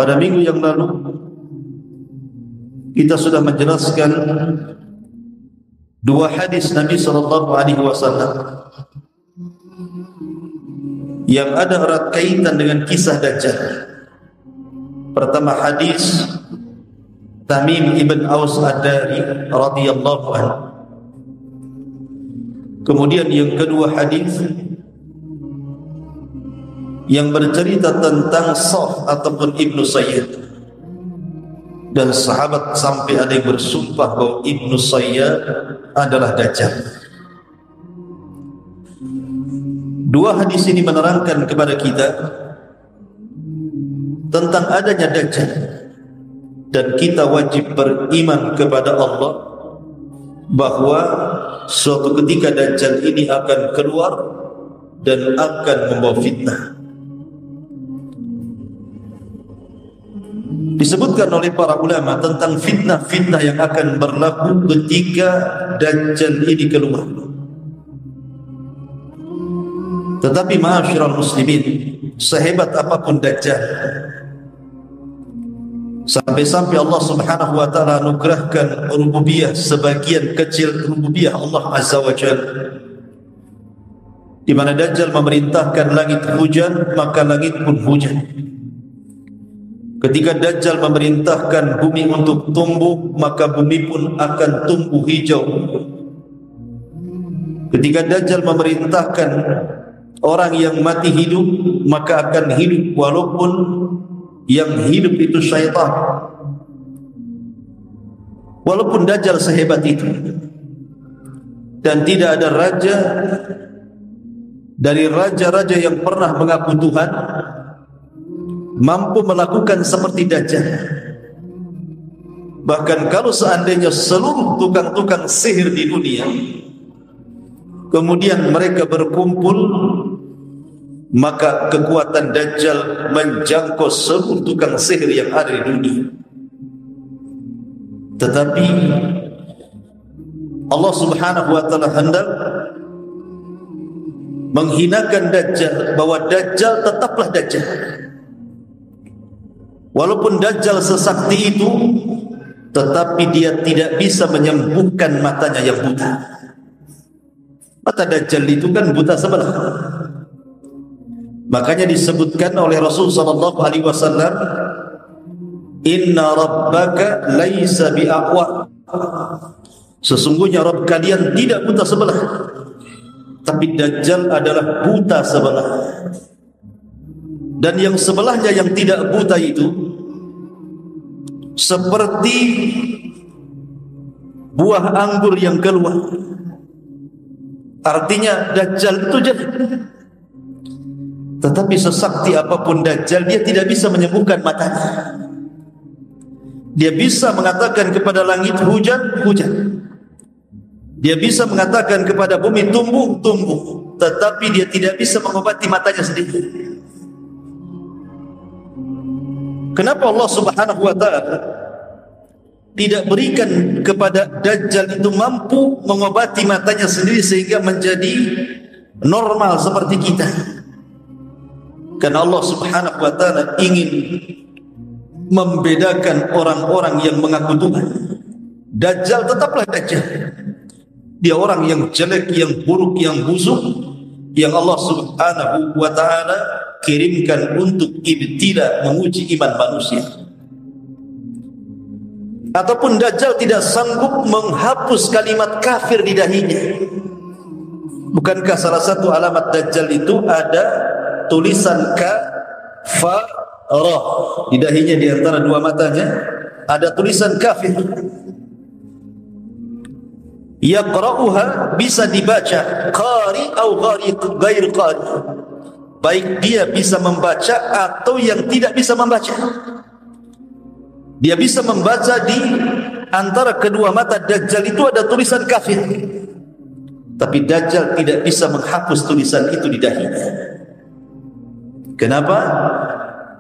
Pada minggu yang lalu kita sudah menjelaskan dua hadis Nabi SAW yang ada erat kaitan dengan kisah Dajjal. Pertama hadis Tamim ibn Aus Ad-Dari radhiyallahu anhu. Kemudian yang kedua hadis yang bercerita tentang Saf ataupun Ibnu Sayyid, dan sahabat sampai ada yang bersumpah bahwa Ibnu Sayyid adalah Dajjal. Dua hadis ini menerangkan kepada kita tentang adanya Dajjal, dan kita wajib beriman kepada Allah bahwa suatu ketika Dajjal ini akan keluar dan akan membawa fitnah. Disebutkan oleh para ulama tentang fitnah-fitnah yang akan berlaku ketika Dajjal ini keluar. Tetapi ma'asyiral muslimin, sehebat apapun Dajjal, sampai-sampai Allah Subhanahu wa taala anugerahkan rububiyah, sebagian kecil rububiyah Allah Azza wa Jalla, di mana Dajjal memerintahkan langit hujan, maka langit pun hujan. Ketika Dajjal memerintahkan bumi untuk tumbuh, maka bumi pun akan tumbuh hijau. Ketika Dajjal memerintahkan orang yang mati hidup, maka akan hidup walaupun yang hidup itu syaitan. Walaupun Dajjal sehebat itu, dan tidak ada raja dari raja-raja yang pernah mengaku Tuhan mampu melakukan seperti Dajjal. Bahkan kalau seandainya seluruh tukang-tukang sihir di dunia kemudian mereka berkumpul, maka kekuatan Dajjal menjangkau seluruh tukang sihir yang ada di dunia. Tetapi Allah Subhanahu wa taala hendak menghinakan Dajjal, bahwa Dajjal tetaplah Dajjal. Walaupun Dajjal sesakti itu, tetapi dia tidak bisa menyembuhkan matanya yang buta. Mata Dajjal itu kan buta sebelah. Makanya disebutkan oleh Rasul sallallahu alaihi wasallam, "Inna rabbaka laisa bi'aqwa." Sesungguhnya Rabb kalian tidak buta sebelah, tapi Dajjal adalah buta sebelah. Dan yang sebelahnya yang tidak buta itu seperti buah anggur yang keluar. Artinya Dajjal itu jelek. Tetapi sesakti apapun Dajjal, dia tidak bisa menyembuhkan matanya. Dia bisa mengatakan kepada langit hujan, hujan. Dia bisa mengatakan kepada bumi tumbuh, tumbuh. Tetapi dia tidak bisa mengobati matanya sendiri. Kenapa Allah Subhanahu wa taala tidak berikan kepada Dajjal itu mampu mengobati matanya sendiri sehingga menjadi normal seperti kita? Karena Allah Subhanahu wa taala ingin membedakan orang-orang yang mengaku Tuhan. Dajjal tetaplah Dajjal. Dia orang yang jelek, yang buruk, yang busuk, yang Allah Subhanahu wa taala kirimkan untuk ibtila, menguji iman manusia. Ataupun Dajjal tidak sanggup menghapus kalimat kafir di dahinya. Bukankah salah satu alamat Dajjal itu ada tulisan kafarah di dahinya, di antara dua matanya ada tulisan kafir. Yaqra'uha, bisa dibaca qari atau ghair qari, baik dia bisa membaca atau yang tidak bisa membaca. Dia bisa membaca di antara kedua mata Dajjal itu ada tulisan kafir, tapi Dajjal tidak bisa menghapus tulisan itu di dahinya. Kenapa?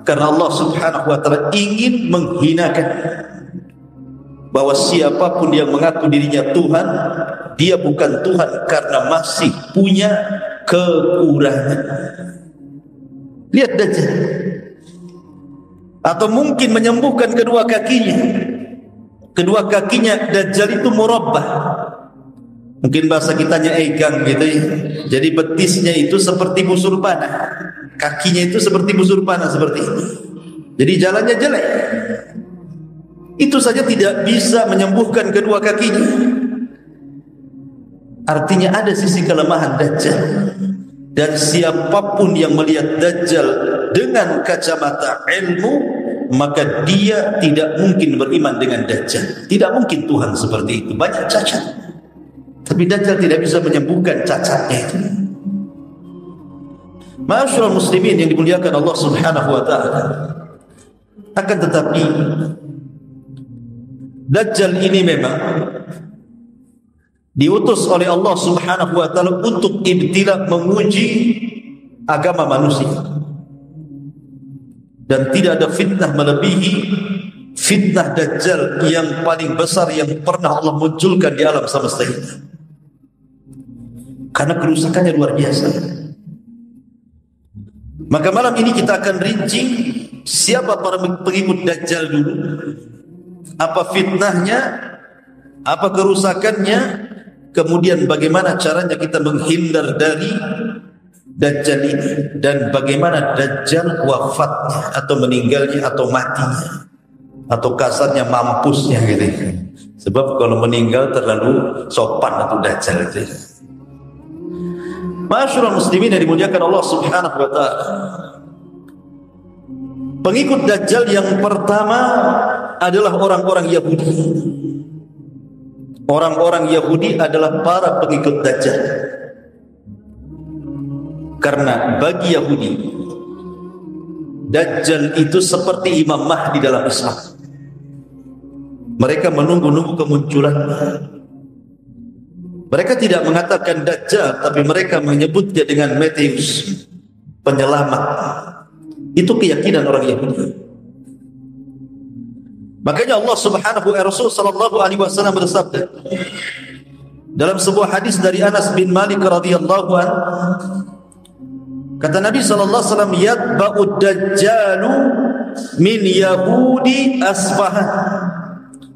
Karena Allah Subhanahu wa taala ingin menghinakan bahwa siapapun yang mengaku dirinya Tuhan, dia bukan Tuhan karena masih punya kekurangan. Lihat Dajjal. atau mungkin menyembuhkan kedua kakinya. Kedua kakinya Dajjal itu murabbah. Mungkin bahasa kitanya egang gitu ya. Jadi betisnya itu seperti busur panah, kakinya itu seperti busur panah seperti ini. Jadi jalannya jelek. Itu saja tidak bisa menyembuhkan kedua kakinya. Artinya ada sisi kelemahan Dajjal. Dan siapapun yang melihat Dajjal dengan kacamata ilmu, maka dia tidak mungkin beriman dengan Dajjal. Tidak mungkin Tuhan seperti itu, banyak cacat. Tapi Dajjal tidak bisa menyembuhkan cacatnya itu. Ma'asyiral muslimin yang dimuliakan Allah Subhanahu wa taala. Akan tetapi Dajjal ini memang diutus oleh Allah Subhanahu wa taala untuk ibtila, menguji agama manusia. Dan tidak ada fitnah melebihi fitnah Dajjal yang paling besar yang pernah Allah munculkan di alam semesta ini. Karena kerusakannya luar biasa. Maka malam ini kita akan rinci siapa para pengikut Dajjal dulu, apa fitnahnya, apa kerusakannya, kemudian bagaimana caranya kita menghindar dari Dajjal ini, dan bagaimana Dajjal wafatnya atau meninggalnya atau matinya, atau kasarnya mampusnya gitu. Sebab kalau meninggal terlalu sopan atau Dajjal itu. Ma'asyiral muslimin yang dimuliakan Allah Subhanahu wa taala. Pengikut Dajjal yang pertama adalah orang-orang Yahudi. Orang-orang Yahudi adalah para pengikut Dajjal. Karena bagi Yahudi, Dajjal itu seperti Imam Mahdi dalam Islam. Mereka menunggu-nunggu kemunculannya. Mereka tidak mengatakan Dajjal, tapi mereka menyebutnya dengan Mesias, penyelamat. Itu keyakinan orang Yahudi. Makanya Allah Subhanahu wa Rasul sallallahu alaihi wasallam bersabda dalam sebuah hadis dari Anas bin Malik radhiyallahu anhu, kata Nabi sallallahu alaihi wasallam, yatba'ud dajjalu min yahudi Asfahan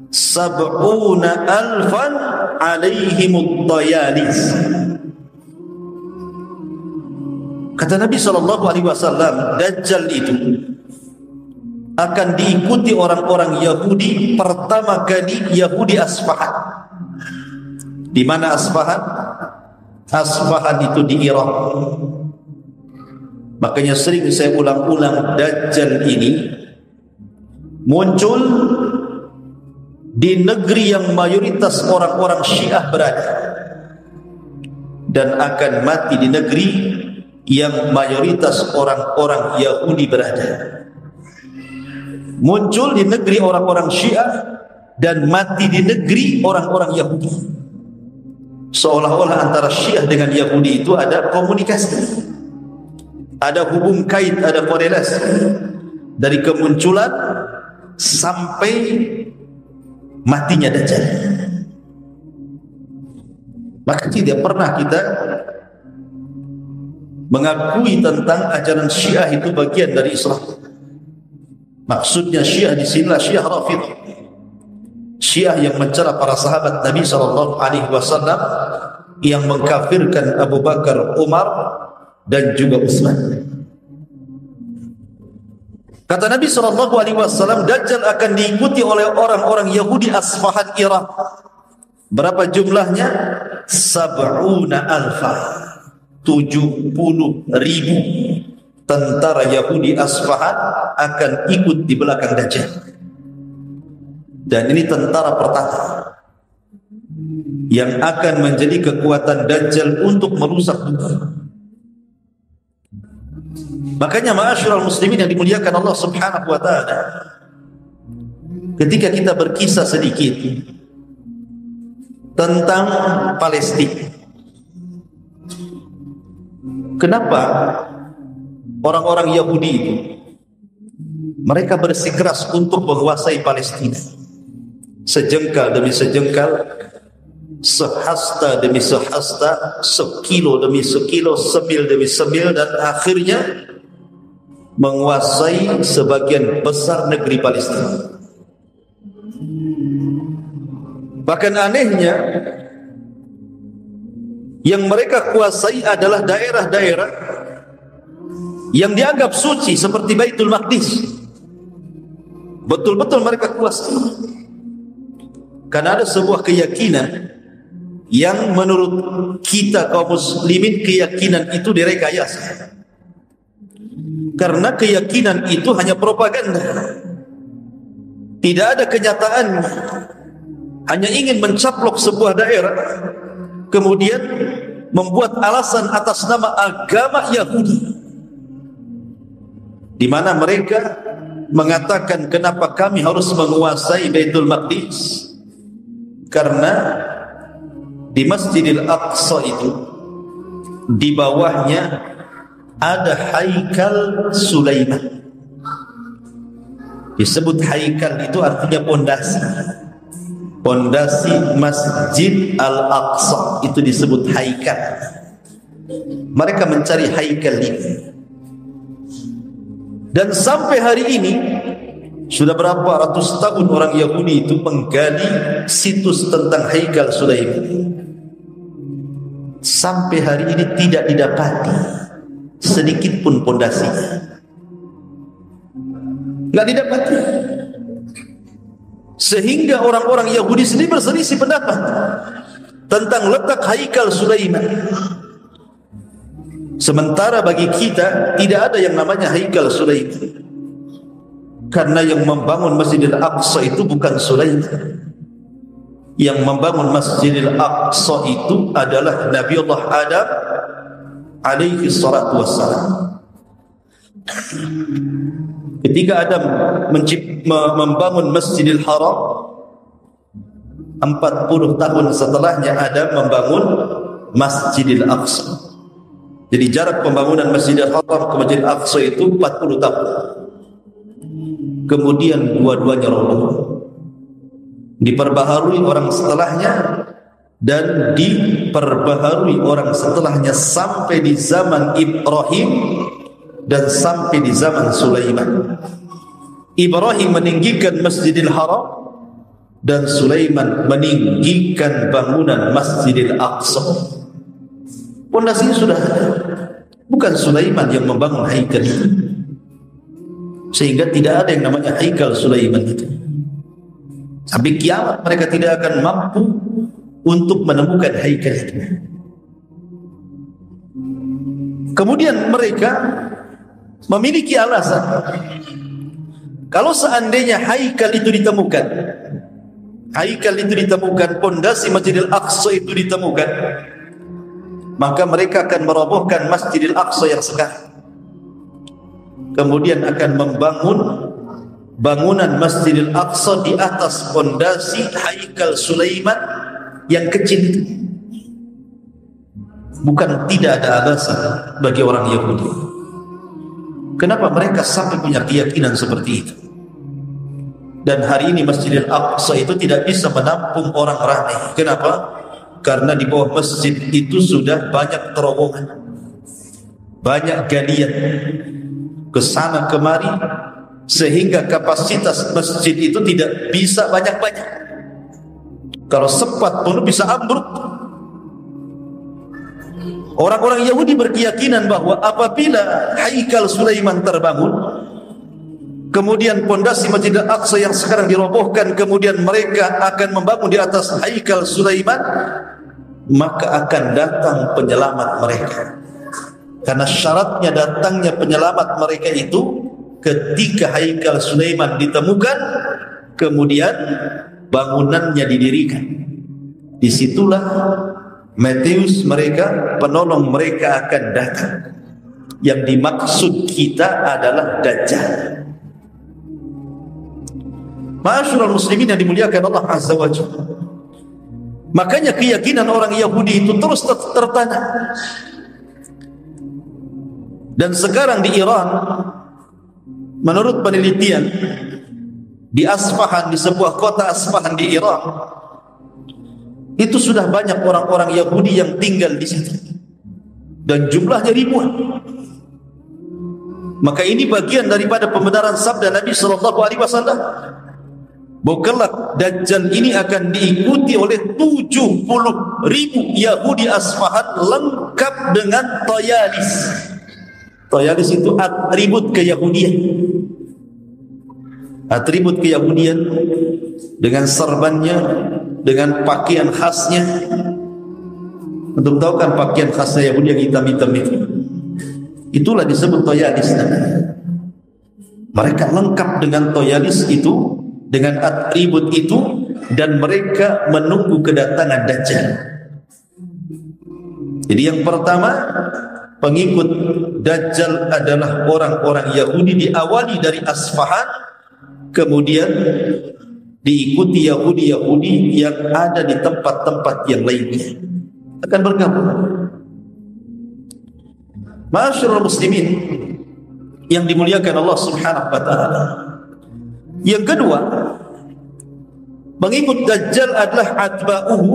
sab'una alfan alaihimud dayalis. Kata Nabi sallallahu alaihi wasallam, Dajjal itu akan diikuti orang-orang Yahudi, pertama kali Yahudi Asfahan. Di mana Asfahan? Asfahan itu di Irak. Makanya sering saya ulang-ulang, Dajjal ini muncul di negeri yang mayoritas orang-orang Syiah berada, dan akan mati di negeri yang mayoritas orang-orang Yahudi berada. Muncul di negeri orang-orang Syiah dan mati di negeri orang-orang Yahudi. Seolah-olah antara Syiah dengan Yahudi itu ada komunikasi, ada hubung kait, ada korelasi dari kemunculan sampai matinya Dajjal. Maka tidak pernah kita mengakui tentang ajaran Syiah itu bagian dari Islam. Maksudnya Syiah di sinilah Syiah Rafidhah, Syiah yang mencela para sahabat Nabi sallallahu alaihi wasallam, yang mengkafirkan Abu Bakar, Umar dan juga Utsman. Kata Nabi sallallahu alaihi wasallam, Dajjal akan diikuti oleh orang-orang Yahudi Asfahan Irak. Berapa jumlahnya? Sab'una alfa, 70.000 tentara Yahudi Asfahan akan ikut di belakang Dajjal. Dan ini tentara pertama yang akan menjadi kekuatan Dajjal untuk merusak dunia. Makanya ma'asyiral muslimin yang dimuliakan Allah Subhanahu wa taala, ketika kita berkisah sedikit tentang Palestina, kenapa orang-orang Yahudi itu mereka bersikeras untuk menguasai Palestina, sejengkal demi sejengkal, sehasta demi sehasta, sekilo demi sekilo, semil demi semil, dan akhirnya menguasai sebagian besar negeri Palestina. Bahkan anehnya, yang mereka kuasai adalah daerah-daerah yang dianggap suci seperti Baitul Maqdis. Betul-betul mereka kuasai. Karena ada sebuah keyakinan yang menurut kita kaum muslimin, keyakinan itu direkayasa. Karena keyakinan itu hanya propaganda, tidak ada kenyataannya. Hanya ingin mencaplok sebuah daerah, kemudian membuat alasan atas nama agama Yahudi, di mana mereka mengatakan kenapa kami harus menguasai Baitul Maqdis, karena di Masjidil Aqsa itu di bawahnya ada haikal Sulaiman. Disebut haikal itu artinya pondasi. Pondasi Masjid Al-Aqsa itu disebut haikal. Mereka mencari haikal ini. Dan sampai hari ini sudah berapa ratus tahun orang Yahudi itu menggali situs tentang haikal Sulaiman. Sampai hari ini tidak didapati sedikit pun pondasinya. Enggak didapati. Sehingga orang-orang Yahudi sendiri berselisih pendapat tentang letak haikal Sulaiman. Sementara bagi kita tidak ada yang namanya haikal Sulaiman, karena yang membangun Masjidil Aqsa itu bukan Sulaiman. Yang membangun Masjidil Aqsa itu adalah Nabiullah Adam alaihi salatu wassalam. Ketika Adam membangun Masjidil Haram, 40 tahun setelahnya Adam membangun Masjidil Aqsa. Jadi jarak pembangunan Masjidil Haram ke Masjidil Aqsa itu 40 tahun. Kemudian dua-duanya roboh, diperbaharui orang setelahnya, dan diperbaharui orang setelahnya sampai di zaman Ibrahim dan sampai di zaman Sulaiman. Ibrahim meninggikan Masjidil Haram dan Sulaiman meninggikan bangunan Masjidil Aqsa. Pondasinya sudah ada. Bukan Sulaiman yang membangun haikal itu. Sehingga tidak ada yang namanya haikal Sulaiman itu. Sampai kiamat mereka tidak akan mampu untuk menemukan haikal itu. Kemudian mereka memiliki alasan, kalau seandainya haikal itu ditemukan, pondasi Masjidil Aqsa itu ditemukan, maka mereka akan merobohkan Masjidil Aqsa yang sekarang, kemudian akan membangun bangunan Masjidil Aqsa di atas pondasi haikal Sulaiman yang kecil itu. Bukan tidak ada alasan bagi orang Yahudi kenapa mereka sampai punya keyakinan seperti itu. Dan hari ini Masjidil Aqsa itu tidak bisa menampung orang ramai. Kenapa? Karena di bawah masjid itu sudah banyak terowongan, banyak galian ke sana kemari, sehingga kapasitas masjid itu tidak bisa banyak-banyak. Kalau sempat pun bisa ambruk. Orang-orang Yahudi berkeyakinan bahwa apabila haikal Sulaiman terbangun, kemudian pondasi Masjidil Aqsa yang sekarang dirobohkan, kemudian mereka akan membangun di atas haikal Sulaiman, maka akan datang penyelamat mereka. Karena syaratnya datangnya penyelamat mereka itu ketika haikal Sulaiman ditemukan, kemudian bangunannya didirikan. Disitulah Matius mereka, penolong mereka akan datang. Yang dimaksud kita adalah Dajjal. Ma'asyiral muslimin yang dimuliakan Allah Azza wa Jalla. Makanya keyakinan orang Yahudi itu terus tertanam. Dan sekarang di Iran, menurut penelitian di Asfahan, di sebuah kota Asfahan di Iran, itu sudah banyak orang-orang Yahudi yang tinggal di situ, dan jumlahnya ribuan. Maka ini bagian daripada pembenaran sabda Nabi sallallahu alaihi wasallam. Kelak Dajjal ini akan diikuti oleh 70.000 Yahudi Asfahan lengkap dengan Tayalis. Tayalis itu atribut keyahudian. Atribut keyahudian dengan serbannya, dengan pakaian khasnya. Untuk tahu kan pakaian khasnya Yahudi yang hitam-hitam itu? Itulah disebut Tayalis. Mereka lengkap dengan Tayalis itu, dengan atribut itu, dan mereka menunggu kedatangan Dajjal. Jadi yang pertama, pengikut Dajjal adalah orang-orang Yahudi, diawali dari Asfahan, kemudian diikuti Yahudi-Yahudi yang ada di tempat-tempat yang lainnya, akan bergabung. Ma'asyiral muslimin yang dimuliakan Allah Subhanahu wa taala. Yang kedua, pengikut Dajjal adalah atba'uhu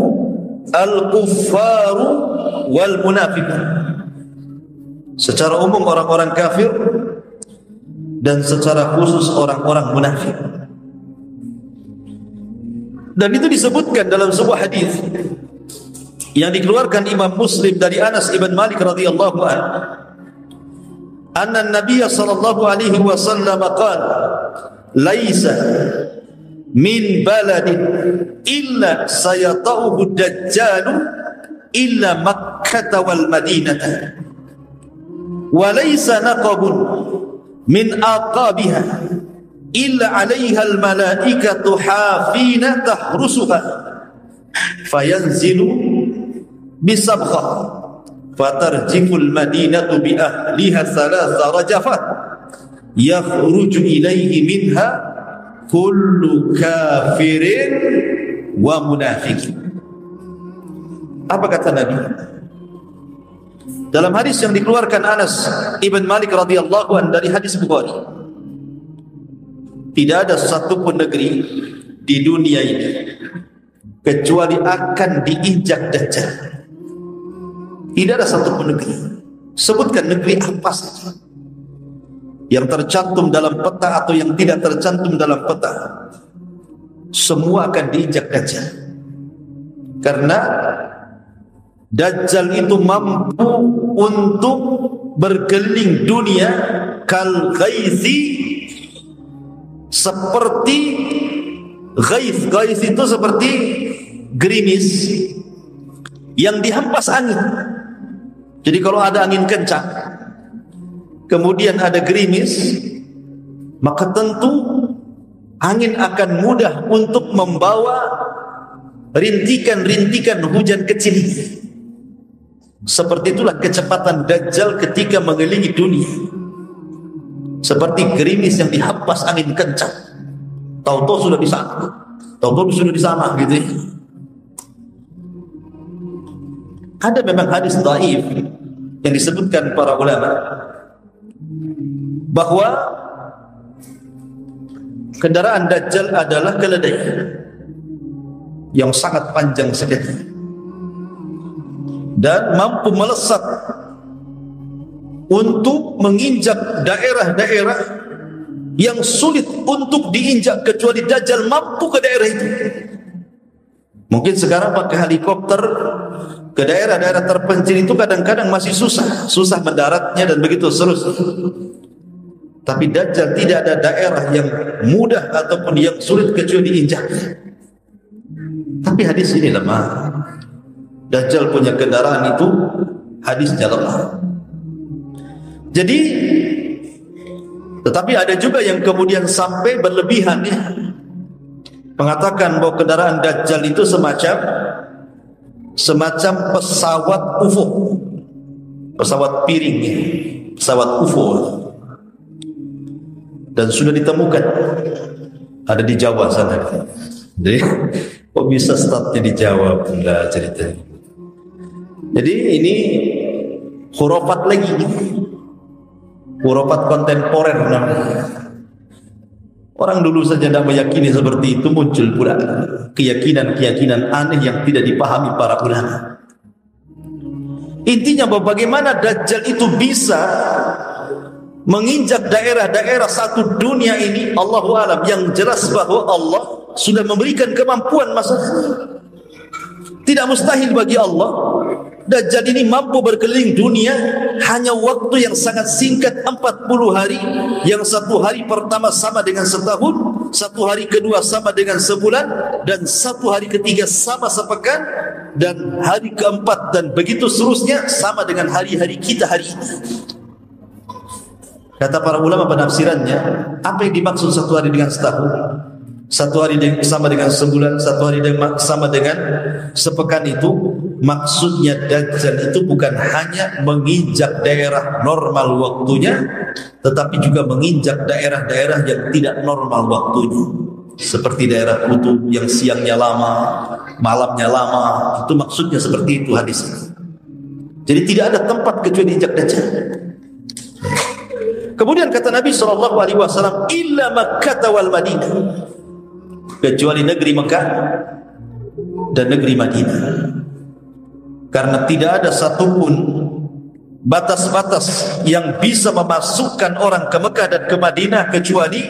al-kuffaru wal munafiqun. Secara umum orang-orang kafir, dan secara khusus orang-orang munafik. Dan itu disebutkan dalam sebuah hadis yang dikeluarkan Imam Muslim dari Anas ibn Malik radhiyallahu anhu, anna Nabi sallallahu alaihi wasallam qala, laisa min baladin illa sayata'uhu dajjalu illa Makkah wal Madinah, wa laisa naqabun min aqabiha illa 'alayha al malaikatu hafina tahrusuha fayanzilu bisabghah fatarjifu al madinatu bi ahliha thalatha rajafat yakhruju ilayhi minha kullu kafirin wa munafiqin. Apa kata Nabi dalam hadis yang dikeluarkan Anas ibn Malik radhiyallahu anhu dari hadis Bukhari? Tidak ada satupun negeri di dunia ini kecuali akan diinjak Dajjal. Tidak ada satupun negeri. Sebutkan negeri apa saja yang tercantum dalam peta atau yang tidak tercantum dalam peta, semua akan diinjak Dajjal. Karena Dajjal itu mampu untuk berkeliling dunia kal ghaithi, seperti ghaith. Ghaith itu seperti gerimis yang dihempas angin. Jadi kalau ada angin kencang kemudian ada gerimis, maka tentu angin akan mudah untuk membawa rintikan-rintikan hujan kecil. Seperti itulah kecepatan Dajjal ketika mengelilingi dunia, seperti gerimis yang dihempas angin kencang. Tahu-tahu sudah di sana, tahu-tahu sudah di sana gitu ya. Ada memang hadis dhaif yang disebutkan para ulama bahwa kendaraan Dajjal adalah keledai yang sangat panjang sekali dan mampu melesat untuk menginjak daerah-daerah yang sulit untuk diinjak kecuali Dajjal mampu ke daerah itu. Mungkin sekarang pakai helikopter ke daerah-daerah terpencil itu kadang-kadang masih susah mendaratnya dan begitu seterusnya. Tapi Dajjal tidak ada daerah yang mudah ataupun yang sulit kecuali diinjak. Tapi hadis ini lemah. Dajjal punya kendaraan itu hadisnya lemah. Jadi, tetapi ada juga yang kemudian sampai berlebihan ya, mengatakan bahwa kendaraan Dajjal itu semacam pesawat UFO, pesawat piring ya, pesawat UFO. Dan sudah ditemukan ada di Jawa sana. Jadi kok bisa startnya di Jawa pula ceritanya. Jadi ini khurafat lagi, khurafat kontemporer namanya. Orang dulu saja tidak meyakini seperti itu, muncul pula keyakinan-keyakinan aneh yang tidak dipahami para ulama. Intinya bahwa bagaimana Dajjal itu bisa menginjak daerah-daerah satu dunia ini, Allahu a'lam, yang jelas bahwa Allah sudah memberikan kemampuan masa. Tidak mustahil bagi Allah Dajjal ini mampu berkeliling dunia hanya waktu yang sangat singkat, 40 hari, yang satu hari pertama sama dengan setahun, satu hari kedua sama dengan sebulan, dan satu hari ketiga sama sepekan, dan hari keempat dan begitu seterusnya sama dengan hari-hari kita hari ini. Kata para ulama penafsirannya, apa yang dimaksud satu hari dengan setahun, satu hari sama dengan sebulan, satu hari sama dengan sepekan, itu maksudnya Dajjal itu bukan hanya menginjak daerah normal waktunya, tetapi juga menginjak daerah-daerah yang tidak normal waktunya, seperti daerah kutub yang siangnya lama, malamnya lama. Itu maksudnya seperti itu hadis. Jadi tidak ada tempat kecuali injak Dajjal. Kemudian kata Nabi SAW, illa Makkah wal Madinah, kecuali negeri Mekah dan negeri Madinah. Karena tidak ada satupun batas-batas yang bisa memasukkan orang ke Mekah dan ke Madinah kecuali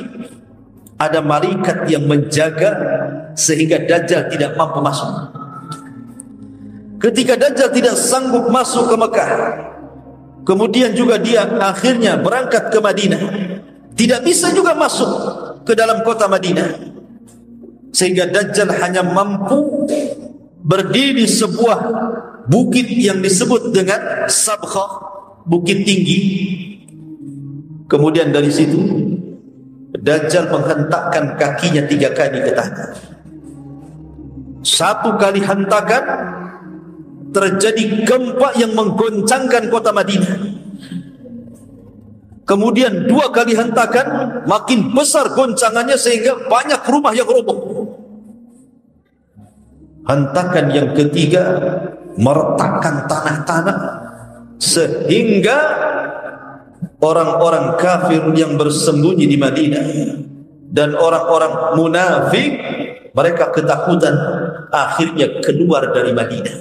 ada malaikat yang menjaga sehingga Dajjal tidak mampu masuk. Ketika Dajjal tidak sanggup masuk ke Mekah, kemudian juga dia akhirnya berangkat ke Madinah, tidak bisa juga masuk ke dalam kota Madinah, sehingga Dajjal hanya mampu berdiri di sebuah bukit yang disebut dengan Sabkhah, bukit tinggi. Kemudian dari situ Dajjal menghentakkan kakinya 3 kali ke tanah. 1 kali hentakan terjadi gempa yang menggoncangkan kota Madinah. Kemudian 2 kali hentakan makin besar goncangannya sehingga banyak rumah yang roboh. Hentakan yang ketiga meretakkan tanah-tanah sehingga orang-orang kafir yang bersembunyi di Madinah dan orang-orang munafik, mereka ketakutan, akhirnya keluar dari Madinah.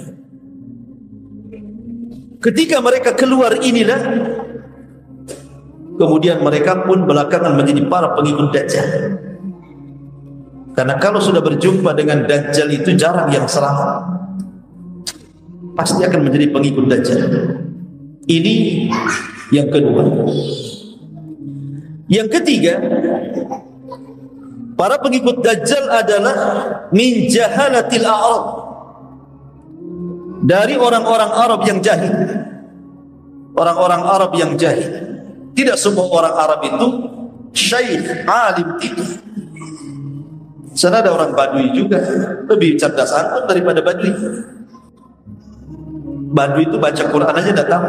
Ketika mereka keluar inilah kemudian mereka pun belakangan menjadi para pengikut Dajjal. Karena kalau sudah berjumpa dengan Dajjal itu jarang yang selamat, pasti akan menjadi pengikut Dajjal. Ini yang kedua. Yang ketiga, para pengikut Dajjal adalah min jahalatil a'rab, dari orang-orang Arab yang jahil. Orang-orang Arab yang jahil. Tidak semua orang Arab itu syekh, alim, tidak. Sana ada orang Badui juga, lebih cerdas antun daripada Badui. Badui itu baca Quran aja datang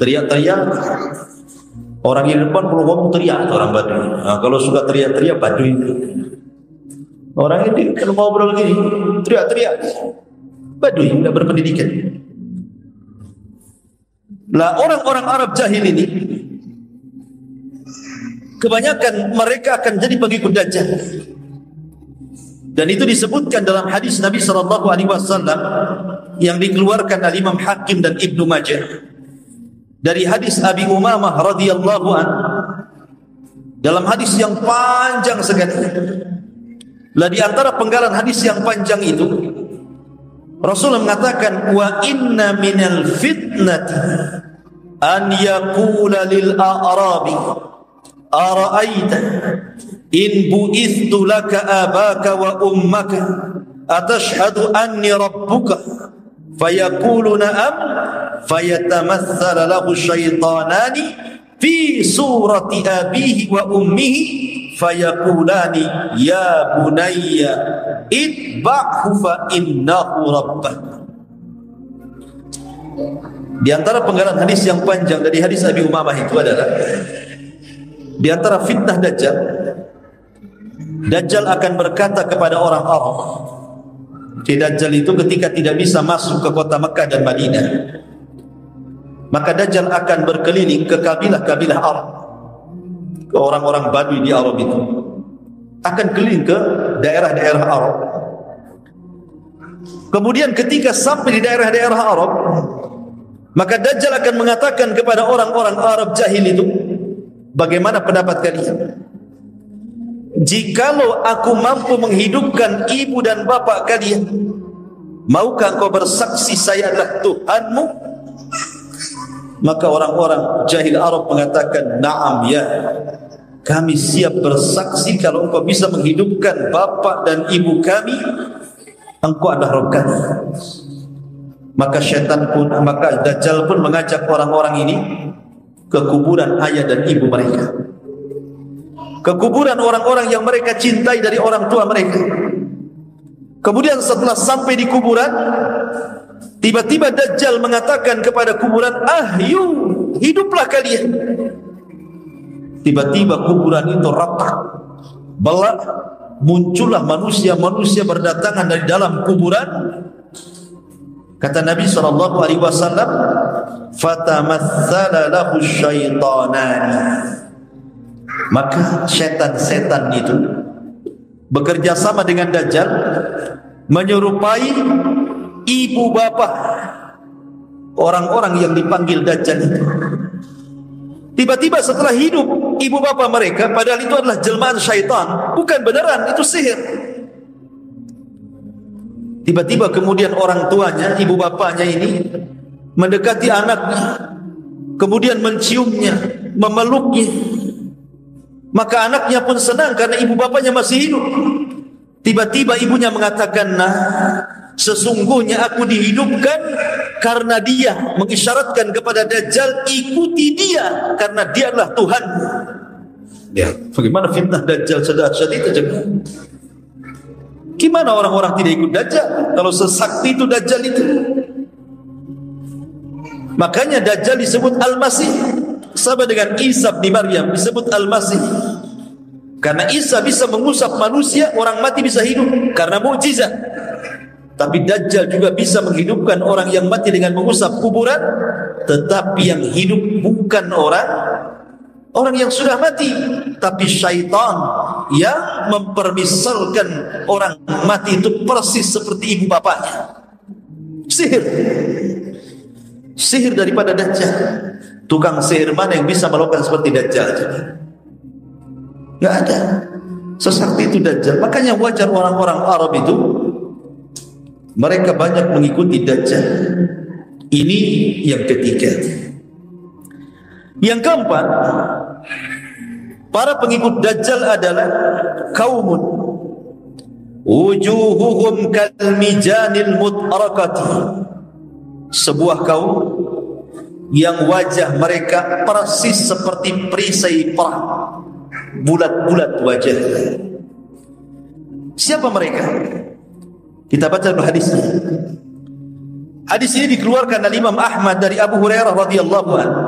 teriak-teriak. Orang yang depan kalau ngomong teriak, orang Badui. Nah, kalau suka teriak-teriak Badui. Orang ini kalau ngobrol gini teriak-teriak, Badui, tidak berpendidikan. Lah orang-orang Arab jahil ini kebanyakan mereka akan jadi pengikut Dajjal. Dan itu disebutkan dalam hadis Nabi SAW yang dikeluarkan oleh Imam Hakim dan Ibnu Majah. Dari hadis Abi Umamah radhiyallahu an, dalam hadis yang panjang sekali. Lah di antara penggalan hadis yang panjang itu, Rasulullah mengatakan, wa inna minal fitnati an yaqula lil a'rabi ara'aita in bu'ithtu laka abaka wa ummaka atashhadu anni rabbuka fayaqulu na'am fayatamathala lahu syaitanani fi surati abihi wa ummihi fayaqulani ya bunayya itba'hu fa innahu rabbak. Di antara penggalan hadis yang panjang dari hadis Abi Umamah itu adalah, di antara fitnah Dajjal, Dajjal akan berkata kepada orang Arab. Dajjal itu ketika tidak bisa masuk ke kota Mekah dan Madinah, maka Dajjal akan berkeliling ke kabilah-kabilah Arab, ke orang-orang Badui di Arab itu, akan keliling ke daerah-daerah Arab. Kemudian ketika sampai di daerah-daerah Arab, Maka Dajjal akan mengatakan kepada orang-orang Arab jahil itu, bagaimana pendapat kalian? Jikalau aku mampu menghidupkan ibu dan bapak kalian, maukah engkau bersaksi saya adalah Tuhanmu? Maka orang-orang jahil Arab mengatakan, na'am ya, kami siap bersaksi kalau engkau bisa menghidupkan bapak dan ibu kami, engkau adalah Rabb kami. Maka Dajjal pun mengajak orang-orang ini ke kuburan ayah dan ibu mereka, ke kuburan orang-orang yang mereka cintai dari orang tua mereka. Kemudian setelah sampai di kuburan, tiba-tiba Dajjal mengatakan kepada kuburan, ahyu, hiduplah kalian. Tiba-tiba kuburan itu retak, belak, muncullah manusia-manusia berdatangan dari dalam kuburan. Kata Nabi SAW, fatamatsala lahu syaitanani. Maka setan-setan itu bekerja sama dengan Dajjal, menyerupai ibu bapa orang-orang yang dipanggil Dajjal itu. Tiba-tiba setelah hidup ibu bapa mereka, padahal itu adalah jelmaan syaitan, bukan beneran, itu sihir. Tiba-tiba kemudian orang tuanya, ibu bapanya ini mendekati anaknya, kemudian menciumnya, memeluknya. Maka anaknya pun senang karena ibu bapanya masih hidup. Tiba-tiba ibunya mengatakan, nah, sesungguhnya aku dihidupkan karena dia, mengisyaratkan kepada Dajjal, ikuti dia karena dia adalah Tuhan. Ya, bagaimana fitnah Dajjal sedahsyat itu juga. Gimana orang-orang tidak ikut Dajjal kalau sesakti itu Dajjal itu? Makanya Dajjal disebut Al-Masih, sama dengan Isa bin Maryam disebut Al-Masih. Karena Isa bisa mengusap manusia, orang mati bisa hidup karena mukjizat. Tapi Dajjal juga bisa menghidupkan orang yang mati dengan mengusap kuburan, tetapi yang hidup bukan orang yang sudah mati, tapi syaitan yang mempermisalkan orang mati itu persis seperti ibu bapaknya. Sihir daripada Dajjal. Tukang sihir mana yang bisa melakukan seperti Dajjal? Enggak ada. Sesakti itu Dajjal. Makanya wajar orang-orang Arab itu mereka banyak mengikuti Dajjal. Ini yang ketiga. Yang keempat, para pengikut Dajjal adalah kaumun wujuhuhum kalmijanil mut'arakati, sebuah kaum yang wajah mereka persis seperti perisai perang, bulat-bulat wajah. Siapa mereka? Kita baca dulu hadisnya. Hadis ini dikeluarkan oleh Imam Ahmad dari Abu Hurairah radhiyallahu anhu.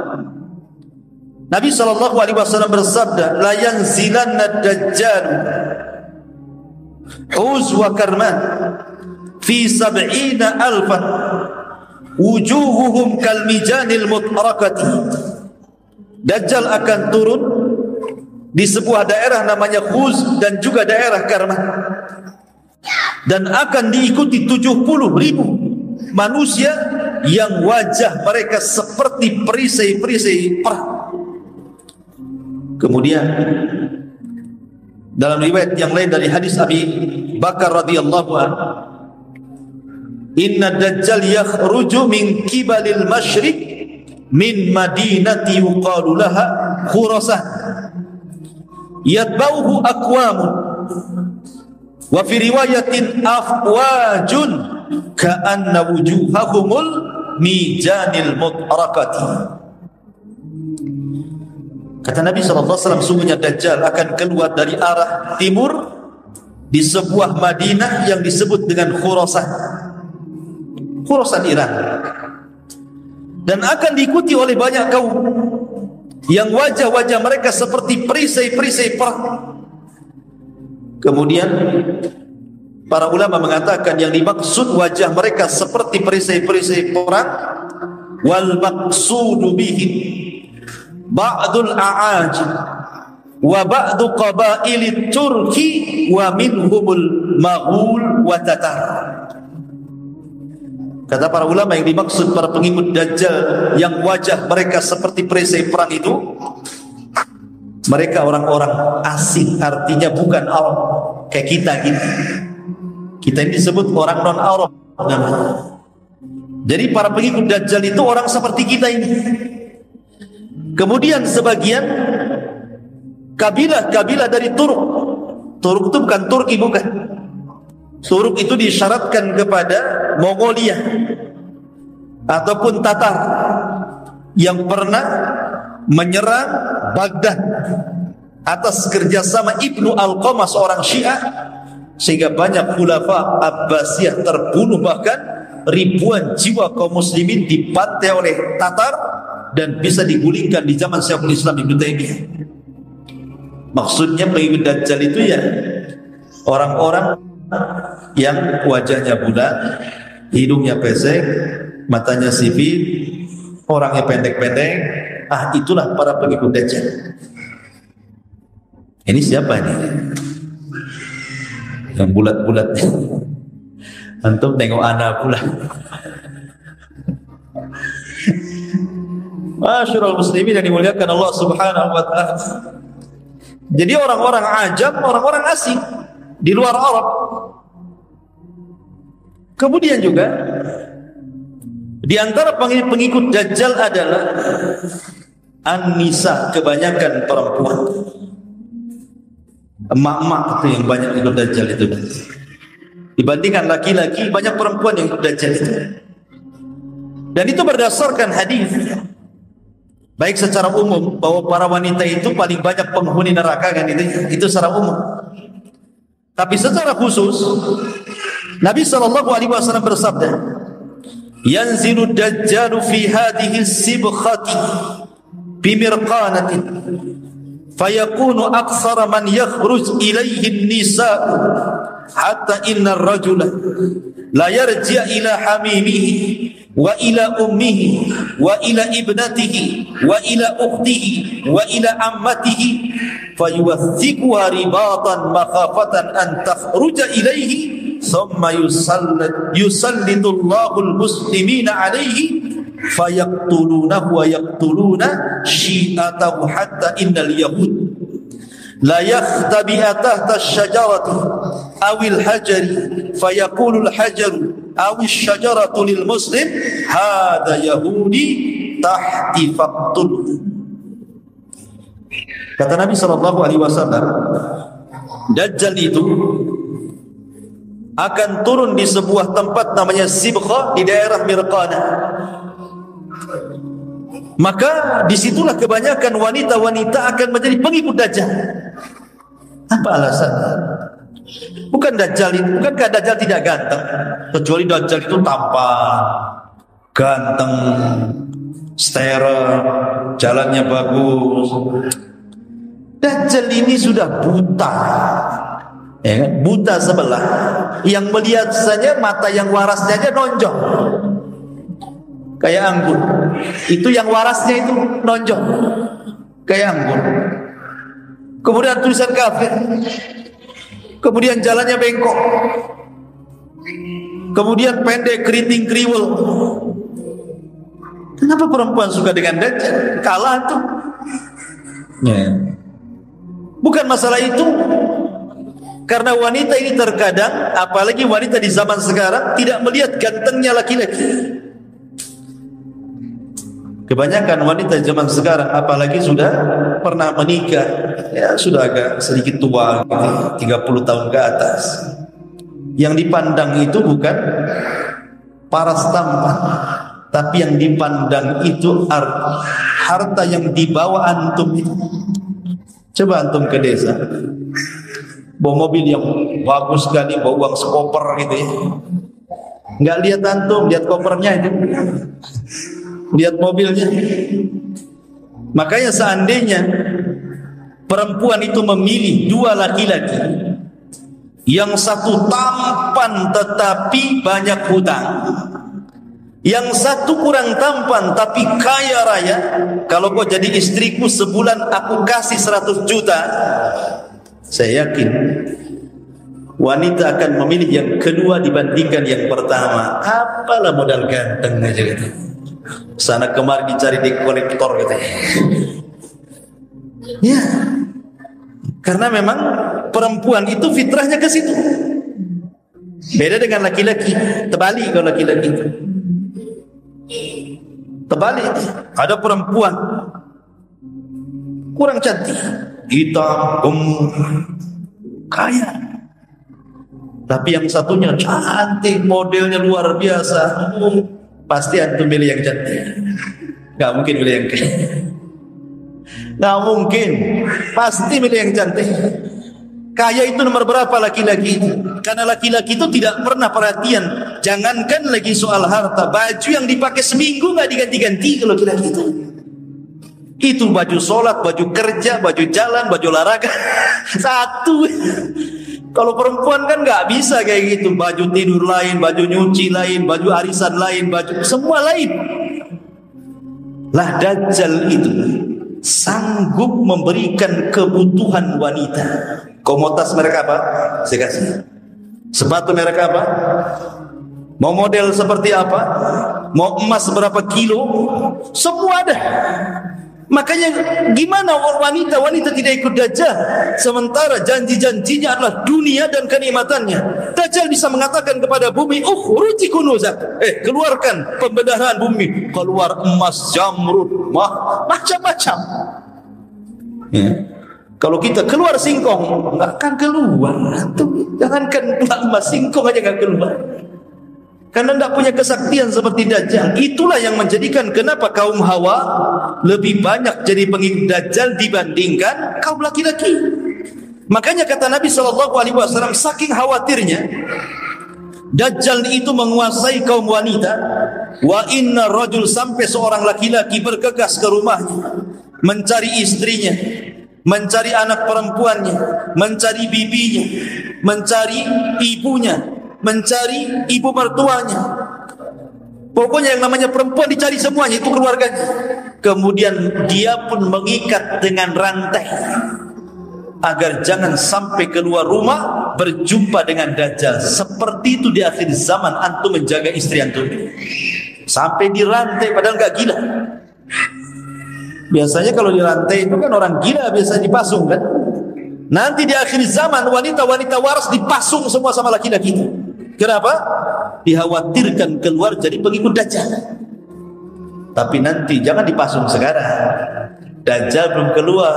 Nabi SAW bersabda, la yanzilanna ad-dajjal huz wa karman fi 70,000 wujuhuhum kalmijanil mut'arakati. Dajjal akan turun di sebuah daerah namanya Khuz dan juga daerah Karman, dan akan diikuti 70,000 manusia yang wajah mereka seperti perisai-perisai perang. Kemudian dalam riwayat yang lain dari hadis Abi Bakar radhiyallahu anhu, inna Dajjal yakhruju min kibalil masyriq min madinati yuqalu laha Khurasan yatba'uhu aqwamun wa fi riwayatin afwajun ka'anna wujuhahumul mijanil mut'arakati. Kata Nabi SAW, sungguhnya Dajjal akan keluar dari arah timur di sebuah Madinah yang disebut dengan Khurasan, Iran, dan akan diikuti oleh banyak kaum yang wajah-wajah mereka seperti perisai-perisai perang. Kemudian para ulama mengatakan yang dimaksud wajah mereka seperti perisai-perisai perang, wal maqsudu bihi ba'dul a'ajim wa ba'du qabailit turki wa minhumul maghul wa tatar. Kata para ulama, yang dimaksud para pengikut Dajjal yang wajah mereka seperti perisai perang itu, mereka orang-orang asing, artinya bukan Arab kayak kita gini. Kita ini disebut orang non-Arab. Jadi para pengikut Dajjal itu orang seperti kita ini. Kemudian sebagian kabilah dari Turk. Turk itu bukan Turki, bukan. Turk itu disyaratkan kepada Mongolia ataupun Tatar yang pernah menyerang Baghdad atas kerjasama Ibnu Alqamah, seorang Syiah, sehingga banyak khulafa Abbasiyah terbunuh, bahkan ribuan jiwa kaum muslimin dibantai oleh Tatar dan bisa digulingkan di zaman Syekhul Islam Ibnu Taimiyah. Maksudnya pengikut Dajjal itu ya orang-orang yang wajahnya bulat, hidungnya pesek, matanya sipit, orangnya pendek-pendek. Itulah para pengikut Dajjal. Ini siapa ini? Yang bulat-bulat. Antum tengok anak pula. Masyarul muslimin yang dimuliakan Allah Subhanahu wa taala. Jadi orang-orang ajam, orang-orang asing di luar Arab. Kemudian juga di antara pengikut Dajjal adalah an-nisa, kebanyakan perempuan. Emak-emak itu yang banyak ikut Dajjal itu. Dibandingkan laki-laki, banyak perempuan yang ikut Dajjal itu. Dan itu berdasarkan hadis, baik secara umum bahwa para wanita itu paling banyak penghuni neraka, kan itu secara umum. Tapi secara khusus Nabi SAW bersabda, yanzilu dajjalu fi hadhihi sibkhati bimirqanatin fayakunu aktsara man yakhruj ilayhi an-nisa hatta inna ar-rajula la yarji' ila hamimihi wa ila ummihi wa ila ibnatihi wa ila ukhtihi wa ila ammatihi fayuwaththikuha ribatan makhafatan an takhruja ilayhi thumma yusallidullahu al-muslimina alayhi fayaqtulunahu wa yaqtuluna syi'atahu hatta innal yahud la yakhtabi'a tahta asy-syajarati awil hajari fayaqulu al-hajaru awil syajaratu lil muslim hadha yahudi tahti faqtul. Kata Nabi SAW, Dajjal itu akan turun di sebuah tempat namanya Sibkha di daerah Mirqana. Maka disitulah kebanyakan wanita-wanita akan menjadi pengikut Dajjal. Apa alasan? Bukankah Dajjal tidak ganteng? Kecuali Dajjal itu tampan, ganteng, steril, jalannya bagus. Dajjal ini sudah buta, ya kan? Buta sebelah. Yang melihat saja mata yang warasnya aja nonjol kayak anggur. Itu yang warasnya itu nonjol kayak anggur. Kemudian tulisan kafir. Kemudian jalannya bengkok. Kemudian pendek, keriting, kriwel. Kenapa perempuan suka dengan Dajjal? Kalah tuh. Ya. Bukan masalah itu. Karena wanita ini terkadang, apalagi wanita di zaman sekarang, tidak melihat gantengnya laki-laki. Kebanyakan wanita zaman sekarang, apalagi sudah pernah menikah, ya sudah agak sedikit tua, 30 tahun ke atas, yang dipandang itu bukan paras tampan, tapi yang dipandang itu harta yang dibawa antum itu. Coba antum ke desa, bawa mobil yang bagus sekali, bawa uang sekoper gitu ya. Nggak lihat antum, lihat kopernya itu, lihat mobilnya. Makanya seandainya perempuan itu memilih dua laki-laki, yang satu tampan tetapi banyak hutang, yang satu kurang tampan tapi kaya raya, kalau kau jadi istriku sebulan aku kasih 100 juta, saya yakin wanita akan memilih yang kedua dibandingkan yang pertama. Apalah modal ganteng aja gitu. Sana kemari dicari di kolektor gitu. Ya, karena memang perempuan itu fitrahnya ke situ. Beda dengan laki-laki. Terbalik kalau laki-laki itu. Terbalik. Ada perempuan kurang cantik, hitam, gemuk, kaya. Tapi yang satunya cantik, modelnya luar biasa. Pasti antum milih yang cantik. Gak mungkin milih yang kaya. Gak mungkin. Pasti milih yang cantik. Kaya itu nomor berapa laki-laki itu? Karena laki-laki itu tidak pernah perhatian. Jangankan lagi soal harta, baju yang dipakai seminggu gak diganti-ganti kalau laki-laki itu. Itu baju sholat, baju kerja, baju jalan, baju olahraga. Satu. Kalau perempuan kan gak bisa kayak gitu. Baju tidur lain, baju nyuci lain, baju arisan lain, baju semua lain. Lah Dajjal itu sanggup memberikan kebutuhan wanita. Kau mau tas merek apa? Saya kasih. Sepatu merek apa? Mau model seperti apa? Mau emas berapa kilo? Semua ada. Makanya gimana wanita tidak ikut Dajjal, sementara janji-janjinya adalah dunia dan kenikmatannya. Dajjal bisa mengatakan kepada bumi, ukhruji kunuzak, keluarkan pembenaran bumi, keluar emas, jamrud, macam-macam. Ya. Kalau kita keluar singkong, nggak akan keluar. Jangankan pula emas, singkong aja nggak keluar. Karena tidak punya kesaktian seperti Dajjal. Itulah yang menjadikan kenapa kaum Hawa lebih banyak jadi pengikut Dajjal dibandingkan kaum laki-laki. Makanya kata Nabi SAW, saking khawatirnya Dajjal itu menguasai kaum wanita, wa inna rajul, sampai seorang laki-laki bergegas ke rumahnya mencari istrinya, mencari anak perempuannya, mencari bibinya, mencari ibunya, mencari ibu mertuanya. Pokoknya yang namanya perempuan dicari semuanya, itu keluarganya. Kemudian dia pun mengikat dengan rantai agar jangan sampai keluar rumah berjumpa dengan Dajjal. Seperti itu di akhir zaman antum menjaga istri antum. Sampai dirantai padahal enggak gila. Biasanya kalau dirantai itu kan orang gila biasa dipasung kan. Nanti di akhir zaman wanita-wanita waras dipasung semua sama laki-laki itu. Kenapa? Dikhawatirkan keluar jadi pengikut Dajjal. Tapi nanti jangan dipasung sekarang. Dajjal belum keluar.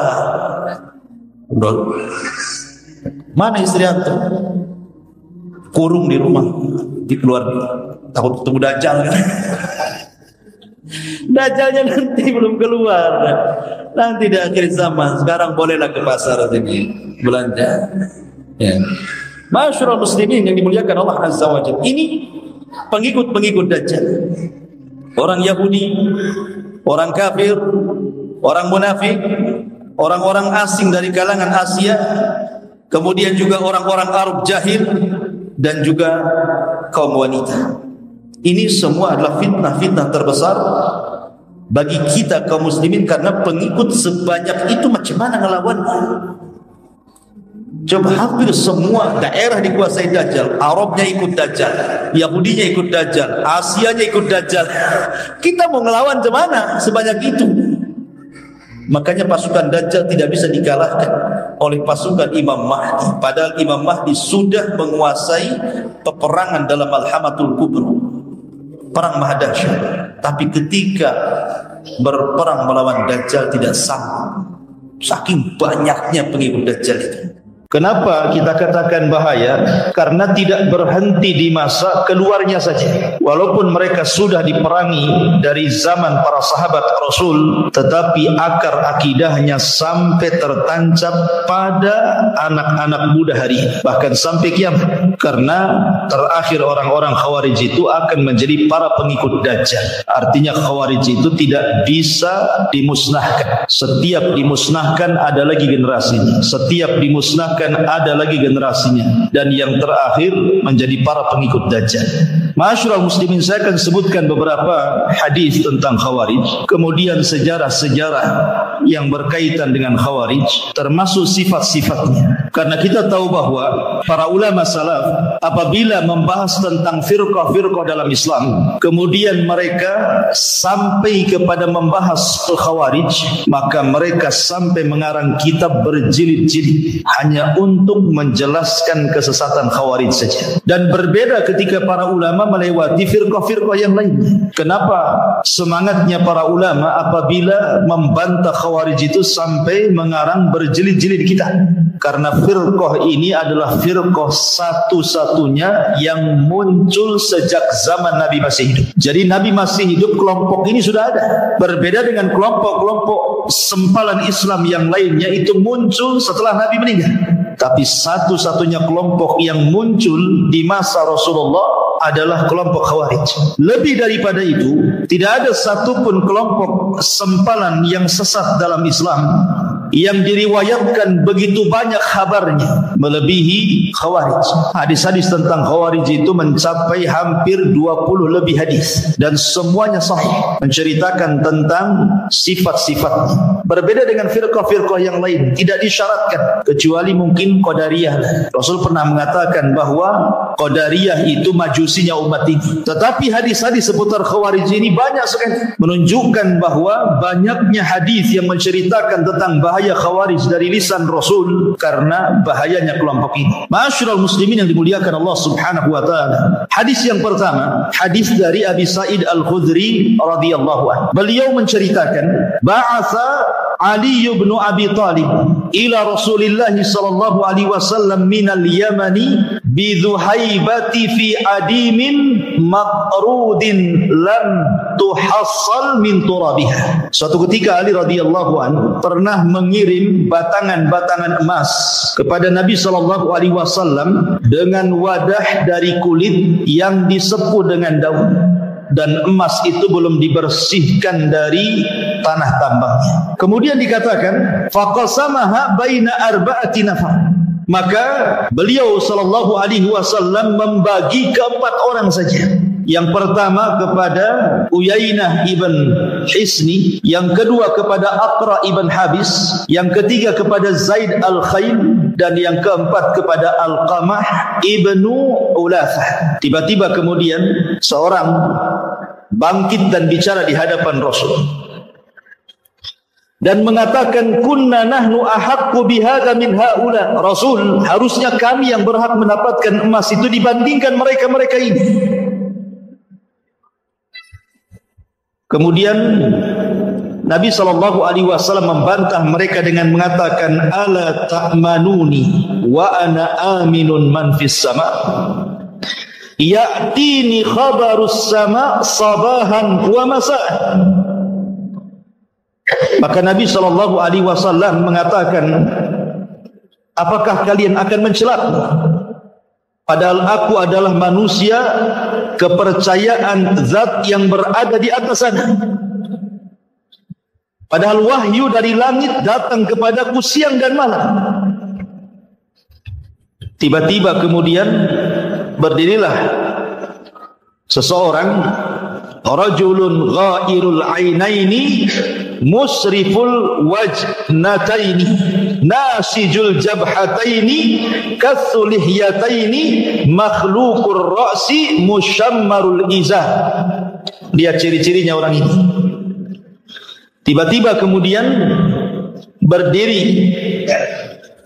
Mana istri antum? Kurung di rumah, dikeluar, takut ketemu Dajjal kan? Dajjalnya nanti belum keluar. Nanti di akhir zaman. Sekarang bolehlah ke pasar ini belanja. Ya. Masyarul muslimin yang dimuliakan Allah Azza wa Jalla. Ini pengikut-pengikut Dajjal. Orang Yahudi, orang kafir, orang munafik, orang-orang asing dari kalangan Asia, kemudian juga orang-orang Arab jahil, dan juga kaum wanita. Ini semua adalah fitnah-fitnah terbesar bagi kita kaum muslimin, karena pengikut sebanyak itu macam mana ngelawannya? Coba hampir semua daerah dikuasai Dajjal. Arabnya ikut Dajjal, Yahudinya ikut Dajjal, Asianya ikut Dajjal. Kita mau ngelawan gimana sebanyak itu? Makanya pasukan Dajjal tidak bisa dikalahkan oleh pasukan Imam Mahdi. Padahal Imam Mahdi sudah menguasai peperangan dalam Al-Hamatul Kubra, perang Mahdasyah. Tapi ketika berperang melawan Dajjal tidak sanggup, saking banyaknya pengikut Dajjal itu. Kenapa kita katakan bahaya? Karena tidak berhenti di masa keluarnya saja. Walaupun mereka sudah diperangi dari zaman para sahabat Rasul, tetapi akar akidahnya sampai tertancap pada anak-anak muda hari ini, bahkan sampai kiamat. Karena terakhir orang-orang Khawarij itu akan menjadi para pengikut Dajjal. Artinya Khawarij itu tidak bisa dimusnahkan. Setiap dimusnahkan ada lagi generasinya. Setiap dimusnahkan ada lagi generasinya, dan yang terakhir menjadi para pengikut Dajjal. Masyarul muslimin, saya akan sebutkan beberapa hadis tentang Khawarij, kemudian sejarah-sejarah yang berkaitan dengan Khawarij, termasuk sifat-sifatnya. Karena kita tahu bahwa para ulama salaf apabila membahas tentang firqah-firqah dalam Islam, kemudian mereka sampai kepada membahas Khawarij, maka mereka sampai mengarang kitab berjilid-jilid hanya untuk menjelaskan kesesatan Khawarij saja. Dan berbeda ketika para ulama melewati firqah-firqah yang lainnya. Kenapa semangatnya para ulama apabila membantah Khawarij itu sampai mengarang berjilid-jilid kitab? Karena firqah ini adalah firqah satu-satunya yang muncul sejak zaman Nabi masih hidup. Jadi Nabi masih hidup, kelompok ini sudah ada. Berbeda dengan kelompok-kelompok sempalan Islam yang lainnya, itu muncul setelah Nabi meninggal. Tapi satu-satunya kelompok yang muncul di masa Rasulullah adalah kelompok Khawarij. Lebih daripada itu, tidak ada satupun kelompok sempalan yang sesat dalam Islam yang diriwayatkan begitu banyak kabarnya melebihi Khawarij. Hadis-hadis tentang Khawarij itu mencapai hampir 20 lebih hadis, dan semuanya sahih menceritakan tentang sifat-sifatnya. Berbeda dengan firqah-firqah yang lain, tidak disyaratkan kecuali mungkin Qadariyah. Rasul pernah mengatakan bahwa Qadariyah itu majusinya umat ini. Tetapi hadis-hadis seputar Khawarij ini banyak sekali, menunjukkan bahwa banyaknya hadis yang menceritakan tentang bahaya Khawarij dari lisan Rasul karena bahayanya kelompok ini. Ma'asyiral muslimin yang dimuliakan Allah Subhanahu wa taala. Hadis yang pertama, hadis dari Abi Sa'id Al-Khudri radhiyallahu anhu. Beliau menceritakan, ba'atha Ali bin Abi Talib ila Rasulillah sallallahu alaihi wasallam minal Yamani bi Dhuhaibati fi adimin maqrudin lam tuhassal min turabiha. Suatu ketika Ali radhiyallahu anhu pernah mengirim batangan-batangan emas kepada Nabi sallallahu alaihi wasallam dengan wadah dari kulit yang disepuh dengan daun, dan emas itu belum dibersihkan dari tanah tambangnya. Kemudian dikatakan faqasamaha baina arba'ati nafar. Maka beliau sallallahu alaihi wasallam membagi ke 4 orang saja. Yang pertama kepada Uyainah ibn Hisni, yang kedua kepada Aqra ibn Habis, yang ketiga kepada Zaid al-Khayl, dan yang keempat kepada Al-Qamah ibnu Ulathah. Tiba-tiba kemudian seorang bangkit dan bicara di hadapan Rasul dan mengatakan, kunna nahnu ahaqqu bihadza min haula. Rasul, harusnya kami yang berhak mendapatkan emas itu dibandingkan mereka-mereka ini. Kemudian Nabi SAW membantah mereka dengan mengatakan, ala ta'manuni wa ana aminun man fis sama. Ya'tini khabarus sama sabahan wa masa'an. Maka Nabi SAW mengatakan, apakah kalian akan mencelakku? Padahal aku adalah manusia kepercayaan zat yang berada di atas sana. Padahal wahyu dari langit datang kepadaku siang dan malam. Tiba-tiba kemudian berdirilah seseorang, rajulun ghairul ainaini musriful wajnataini nasijul jabhataini kathulihyataini makhluqur ra'si musyammarul izah. Lihat ciri-cirinya orang ini. Tiba-tiba kemudian berdiri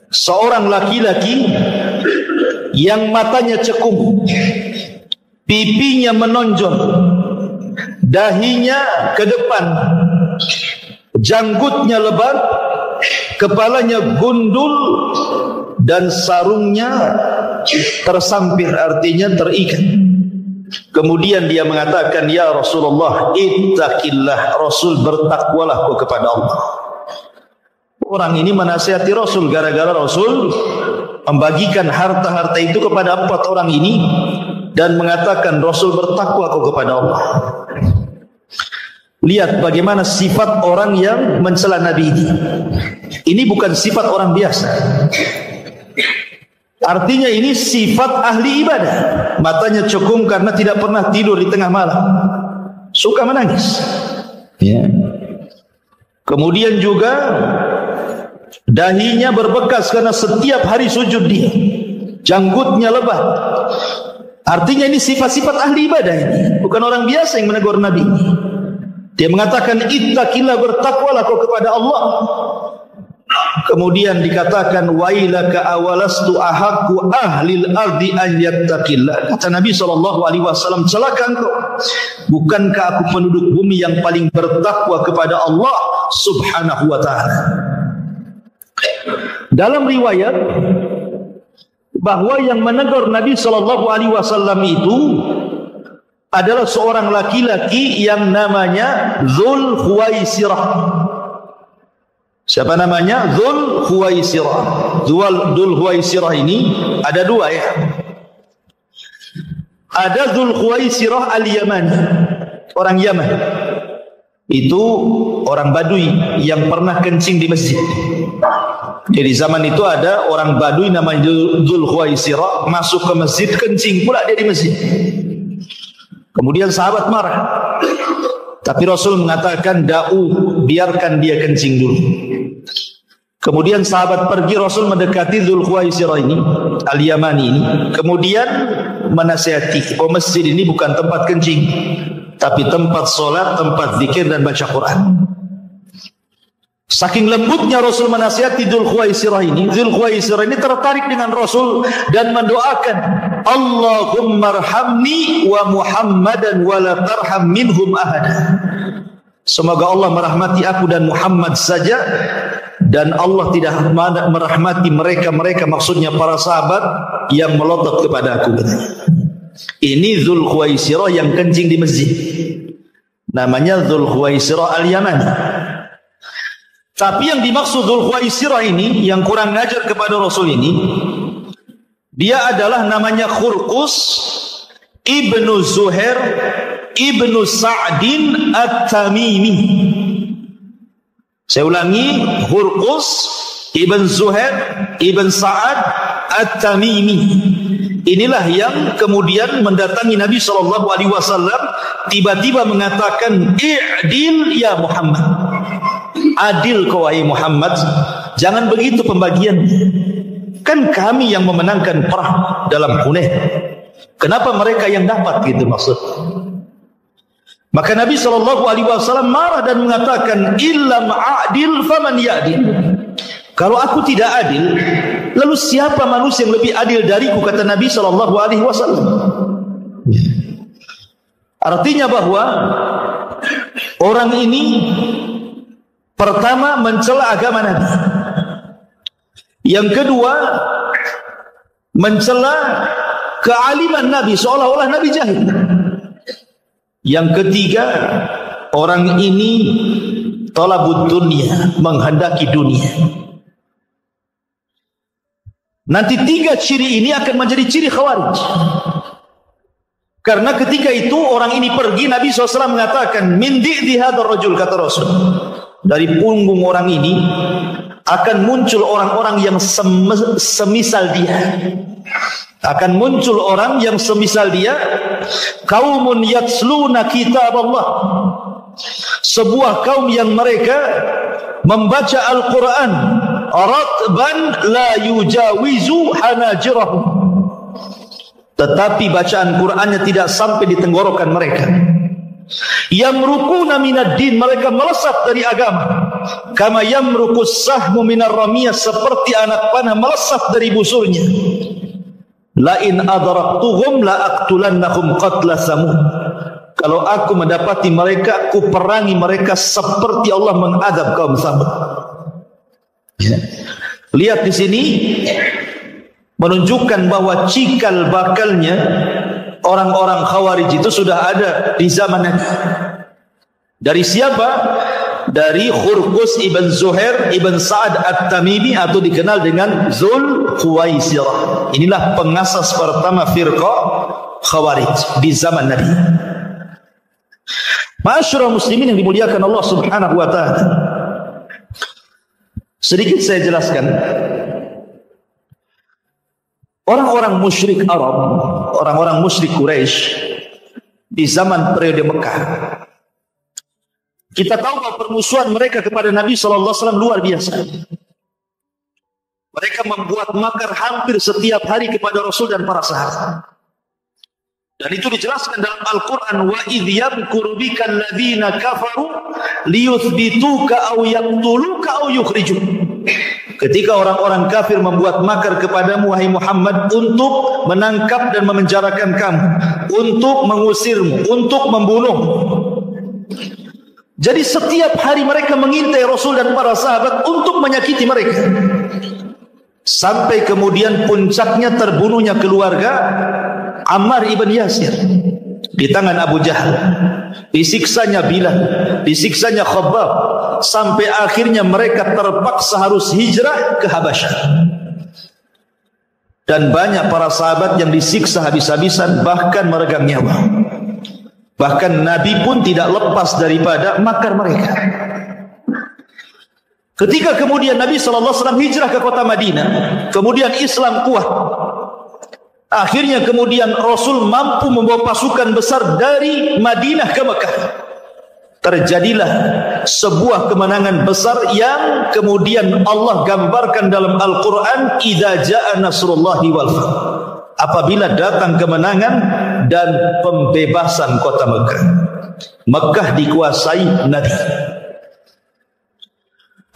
seorang laki-laki yang matanya cekung, pipinya menonjol, dahinya ke depan, janggutnya lebar, kepalanya gundul, dan sarungnya tersampir, artinya terikat. Kemudian dia mengatakan, ya Rasulullah, ittaqillah. Rasul, bertakwalah kau kepada Allah. Orang ini menasihati Rasul gara-gara Rasul membagikan harta-harta itu kepada 4 orang ini dan mengatakan, Rasul, bertakwa kau kepada Allah. Lihat bagaimana sifat orang yang mencela Nabi ini. Ini bukan sifat orang biasa. Artinya ini sifat ahli ibadah. Matanya cekung karena tidak pernah tidur di tengah malam. Suka menangis. Ya. Kemudian juga dahinya berbekas karena setiap hari sujud dia. Janggutnya lebat. Artinya ini sifat-sifat ahli ibadah ini, bukan orang biasa yang menegur Nabi. Dia mengatakan, ittaqillah, bertakwalah kau kepada Allah. Kemudian dikatakan, wailaka awalastu ahaqqu ahlil ardi an yattaqillah. Kata Nabi SAW, celaka engkau, bukankah aku penduduk bumi yang paling bertakwa kepada Allah subhanahu wa ta'ala. Dalam riwayat bahwa yang menegur Nabi SAW itu adalah seorang laki-laki yang namanya Dzul Khuwaisirah. Siapa namanya? Dzul Khuwaisirah. Dzul Khuwaisirah ini ada dua ya. Ada Dzul Khuwaisirah al-Yamani, orang Yaman. Itu orang Badui yang pernah kencing di masjid. Jadi zaman itu ada orang Badui namanya Dzul Khuwaisirah masuk ke masjid, kencing pula dia di masjid. Kemudian sahabat marah. Tapi Rasul mengatakan, biarkan dia kencing dulu. Kemudian sahabat pergi, Rasul mendekati Dzul Khuwaisirah ini, Al-Yamani ini. Kemudian menasihati, masjid ini bukan tempat kencing, tapi tempat solat, tempat zikir dan baca Quran. Saking lembutnya Rasul menasihati Dzul Khuwaisirah ini, Dzul Khuwaisirah ini tertarik dengan Rasul dan mendoakan, Allahumma arhamni wa Muhammadan wa la tarham minhum ahada. Semoga Allah merahmati aku dan Muhammad saja, dan Allah tidak merahmati mereka maksudnya para sahabat yang melotot kepada aku. Ini Dzul Khuwaisirah yang kencing di masjid. Namanya Dzul Khuwaisirah al-Yamani. Tapi yang dimaksud Dzul Khuwaisirah ini, yang kurang ngajar kepada Rasul ini, dia adalah namanya Khurqus ibnu Zuhair ibnu Sa'din at-Tamimi. Saya ulangi, Khurqus ibn Zuhair ibn Sa'ad at-Tamimi. Inilah yang kemudian mendatangi Nabi SAW, tiba-tiba mengatakan, i'dil ya Muhammad. Adil kau wahai Muhammad, jangan begitu pembagian. Kan kami yang memenangkan perang dalam Hunain. Kenapa mereka yang dapat, gitu maksud. Maka Nabi SAW marah dan mengatakan, illam a'dil faman ya'dil. Kalau aku tidak adil, lalu siapa manusia yang lebih adil dariku, kata Nabi SAW. Artinya bahwa orang ini pertama mencela agama Nabi. Yang kedua, mencela kealiman Nabi, seolah-olah Nabi jahil. Yang ketiga, orang ini talabud dunia, menghendaki dunia. Nanti tiga ciri ini akan menjadi ciri Khawarij. Karena ketika itu orang ini pergi, Nabi SAW mengatakan, min di'di hadzal rajul, kata Rasul, dari punggung orang ini akan muncul orang-orang yang semisal dia. Akan muncul orang yang semisal dia. Qaumun yatsluna kitab Allah, sebuah kaum yang mereka membaca Al-Quran ratban la yujawizu hanajirahum, tetapi bacaan Qurannya tidak sampai di tenggorokan mereka. Yamrukuna minad din, mereka melesat dari agama. Kama yamrukus sahmu minar ramiyah, seperti anak panah melesat dari busurnya. La in adraktuhum la aqtulannahum qatla samud. Kalau aku mendapati mereka, aku perangi mereka seperti Allah mengadab kaum Samud. Ya. Lihat di sini menunjukkan bahwa cikal bakalnya orang-orang Khawarij itu sudah ada di zaman Nabi. Dari siapa? Dari Khurqus ibn Zuhair ibn Sa'ad at-Tamimi, atau dikenal dengan Dzul Khuwaisirah. Inilah pengasas pertama firqah Khawarij di zaman Nabi. Ma'asyiral muslimin yang dimuliakan Allah Subhanahu wa taala. Sedikit saya jelaskan. Orang-orang musyrik Arab, orang-orang musyrik Quraisy di zaman periode Mekah, Kita tahu bahwa permusuhan mereka kepada Nabi SAW luar biasa. Mereka membuat makar hampir setiap hari kepada Rasul dan para sahabat. Dan itu dijelaskan dalam Al-Quran. Wa idh yamkuru bika alladhina kafaru liyuthbituka aw yaqtuluka aw yukhrijuk. Ketika orang-orang kafir membuat makar kepadamu wahai Muhammad untuk menangkap dan memenjarakan kamu, untuk mengusirmu, untuk membunuhmu. Jadi setiap hari mereka mengintai Rasul dan para sahabat untuk menyakiti mereka. Sampai kemudian puncaknya terbunuhnya keluarga Ammar ibn Yasir di tangan Abu Jahal, disiksanya Bilal, disiksanya Khabbab, sampai akhirnya mereka terpaksa harus hijrah ke Habasyah. Dan banyak para sahabat yang disiksa habis-habisan, bahkan meregang nyawa. Bahkan Nabi pun tidak lepas daripada makar mereka. Ketika kemudian Nabi SAW hijrah ke kota Madinah, kemudian Islam kuat, akhirnya kemudian Rasul mampu membawa pasukan besar dari Madinah ke Mekah. Terjadilah sebuah kemenangan besar yang kemudian Allah gambarkan dalam Al-Quran. Idza jaa nasrullahi wal fath. Apabila datang kemenangan dan pembebasan kota Mekah. Mekah dikuasai Nabi.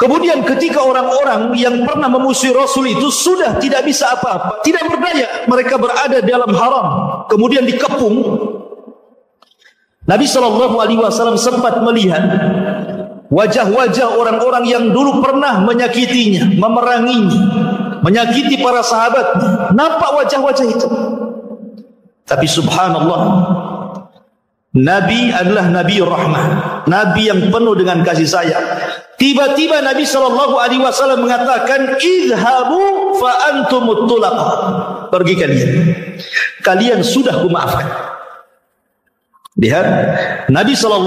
Kemudian ketika orang-orang yang pernah memusuhi Rasul itu sudah tidak bisa apa-apa, tidak berdaya, mereka berada dalam haram, kemudian dikepung, Nabi SAW sempat melihat wajah-wajah orang-orang yang dulu pernah menyakitinya, memeranginya, menyakiti para sahabat. Nampak wajah-wajah itu. Tapi subhanallah, Nabi adalah Nabi Rahmah, Nabi yang penuh dengan kasih sayang. Tiba-tiba Nabi SAW mengatakan, idhabu fa antumut tulaqa. Pergi kalian. Kalian sudah kumaafkan. Lihat, Nabi SAW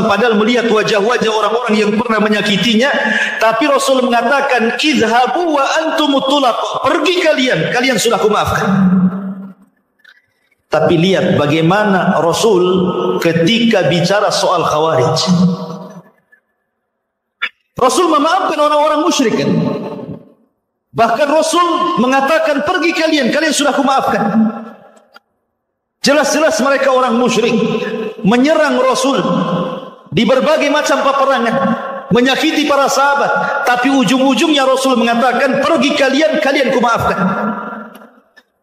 padahal melihat wajah-wajah orang-orang yang pernah menyakitinya, tapi Rasul mengatakan, idhabu wa antumut tulaqa. Pergi kalian, kalian sudah kumaafkan. Tapi lihat bagaimana Rasul ketika bicara soal Khawarij. Rasul memaafkan orang-orang musyrik kan? Bahkan Rasul mengatakan, pergi kalian, kalian sudah kumaafkan. Jelas-jelas mereka orang musyrik, menyerang Rasul di berbagai macam peperangan, menyakiti para sahabat. Tapi ujung-ujungnya Rasul mengatakan, pergi kalian, kalian kumaafkan.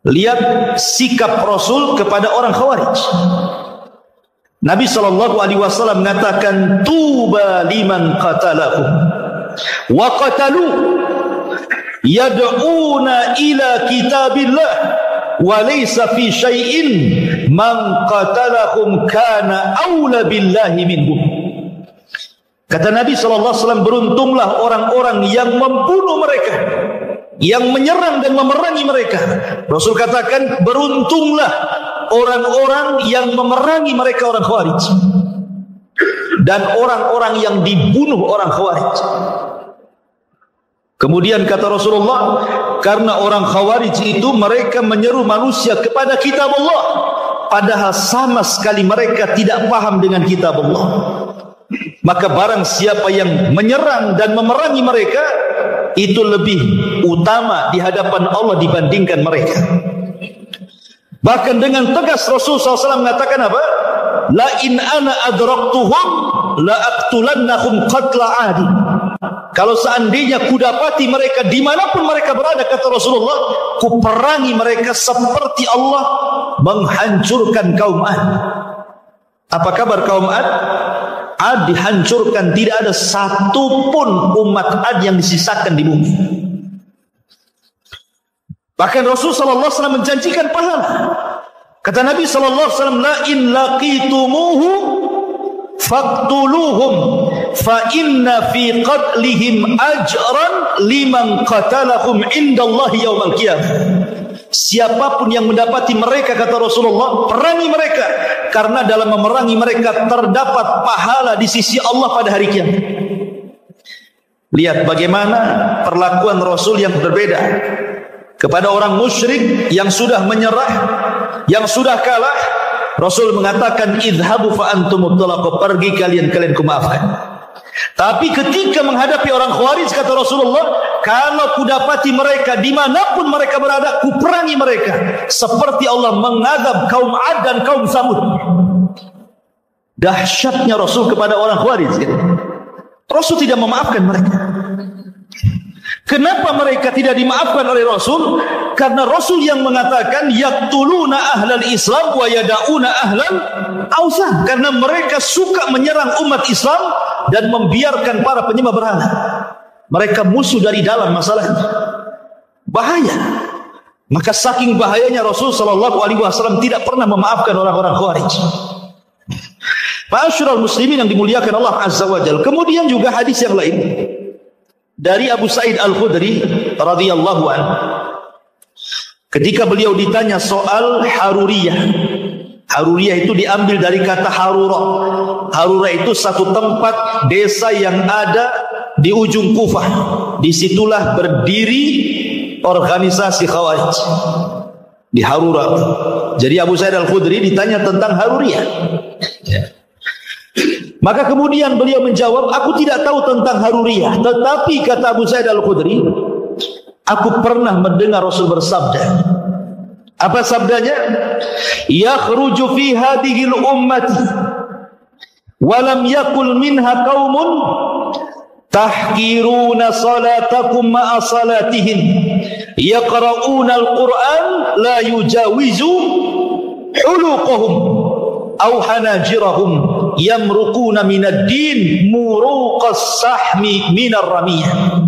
Lihat sikap Rasul kepada orang Khawarij. Nabi SAW mengatakan, tuba liman qatalahum wa qatalu yad'una ila kitabillah wa laysa fi syai'in man qatalahum kana awla billahi minhum. Kata Nabi SAW, beruntunglah orang-orang yang membunuh mereka, yang menyerang dan memerangi mereka. Rasul katakan, beruntunglah orang-orang yang memerangi mereka, orang Khawarij, dan orang-orang yang dibunuh orang Khawarij. Kemudian kata Rasulullah, karena orang Khawarij itu mereka menyeru manusia kepada kitab Allah, padahal sama sekali mereka tidak paham dengan kitab Allah. Maka barang siapa yang menyerang dan memerangi mereka, itu lebih utama di hadapan Allah dibandingkan mereka. Bahkan dengan tegas Rasul SAW mengatakan apa? La in ana adraktuhum la aqtulannahum qatla adi. Kalau seandainya kudapati mereka dimanapun mereka berada, kata Rasulullah, kuperangi mereka seperti Allah menghancurkan kaum Ad. Apa kabar kaum Ad? Ad dihancurkan, tidak ada satu pun umat Ad yang disisakan di bumi. Bahkan Rasulullah SAW menjanjikan pahala. Kata Nabi SAW, la in laqitumuhu faqtuluhum fa inna fi qatlihim ajran liman qatalahum indallahi yaumal qiyamah. Siapapun yang mendapati mereka, kata Rasulullah, perangi mereka, karena dalam memerangi mereka terdapat pahala di sisi Allah pada hari kiamat. Lihat bagaimana perlakuan Rasul yang berbeda kepada orang musyrik yang sudah menyerah, yang sudah kalah. Rasul mengatakan idhabu fa antumut talaqu, pergi kalian kumaafkan. Tapi ketika menghadapi orang Khawarij, kata Rasulullah, kalau kudapati mereka dimanapun mereka berada, kuperangi mereka seperti Allah mengadab kaum Ad dan kaum Samud. Dahsyatnya Rasul kepada orang Khawarij. Rasul tidak memaafkan mereka. Kenapa mereka tidak dimaafkan oleh Rasul? Karena Rasul yang mengatakan yaqtuluna ahlal Islam wa yada'una ahlal awsan. Karena mereka suka menyerang umat Islam dan membiarkan para penyembah berhala. Mereka musuh dari dalam masalahnya. Bahaya. Maka saking bahayanya Rasul sallallahu alaihi wasallam tidak pernah memaafkan orang-orang Khawarij. Ma'asyiral muslimin yang dimuliakan Allah Azza wa Jalla. Kemudian juga hadis yang lain dari Abu Sa'id Al-Khudri radhiyallahu anhu, ketika beliau ditanya soal Haruriyah. Haruriyah itu diambil dari kata Harura. Harura itu satu tempat desa yang ada di ujung Kufah. Disitulah berdiri organisasi Khawarij di Harura. Jadi Abu Sa'id Al-Khudri ditanya tentang Haruriyah. Maka kemudian beliau menjawab, aku tidak tahu tentang Haruriyah, tetapi kata Abu Sa'id Al-Khudri, aku pernah mendengar Rasul bersabda. Apa sabdanya? Yakhruju fi hadhil ummati wa lam yakul minha qaumun tahkiruna salatakum ma'a salatihim yaqra'una al-Qur'an la yujawizu huluqahum aw hanajirahum yamruquna minad din muruqas sahmi minar ramiyah.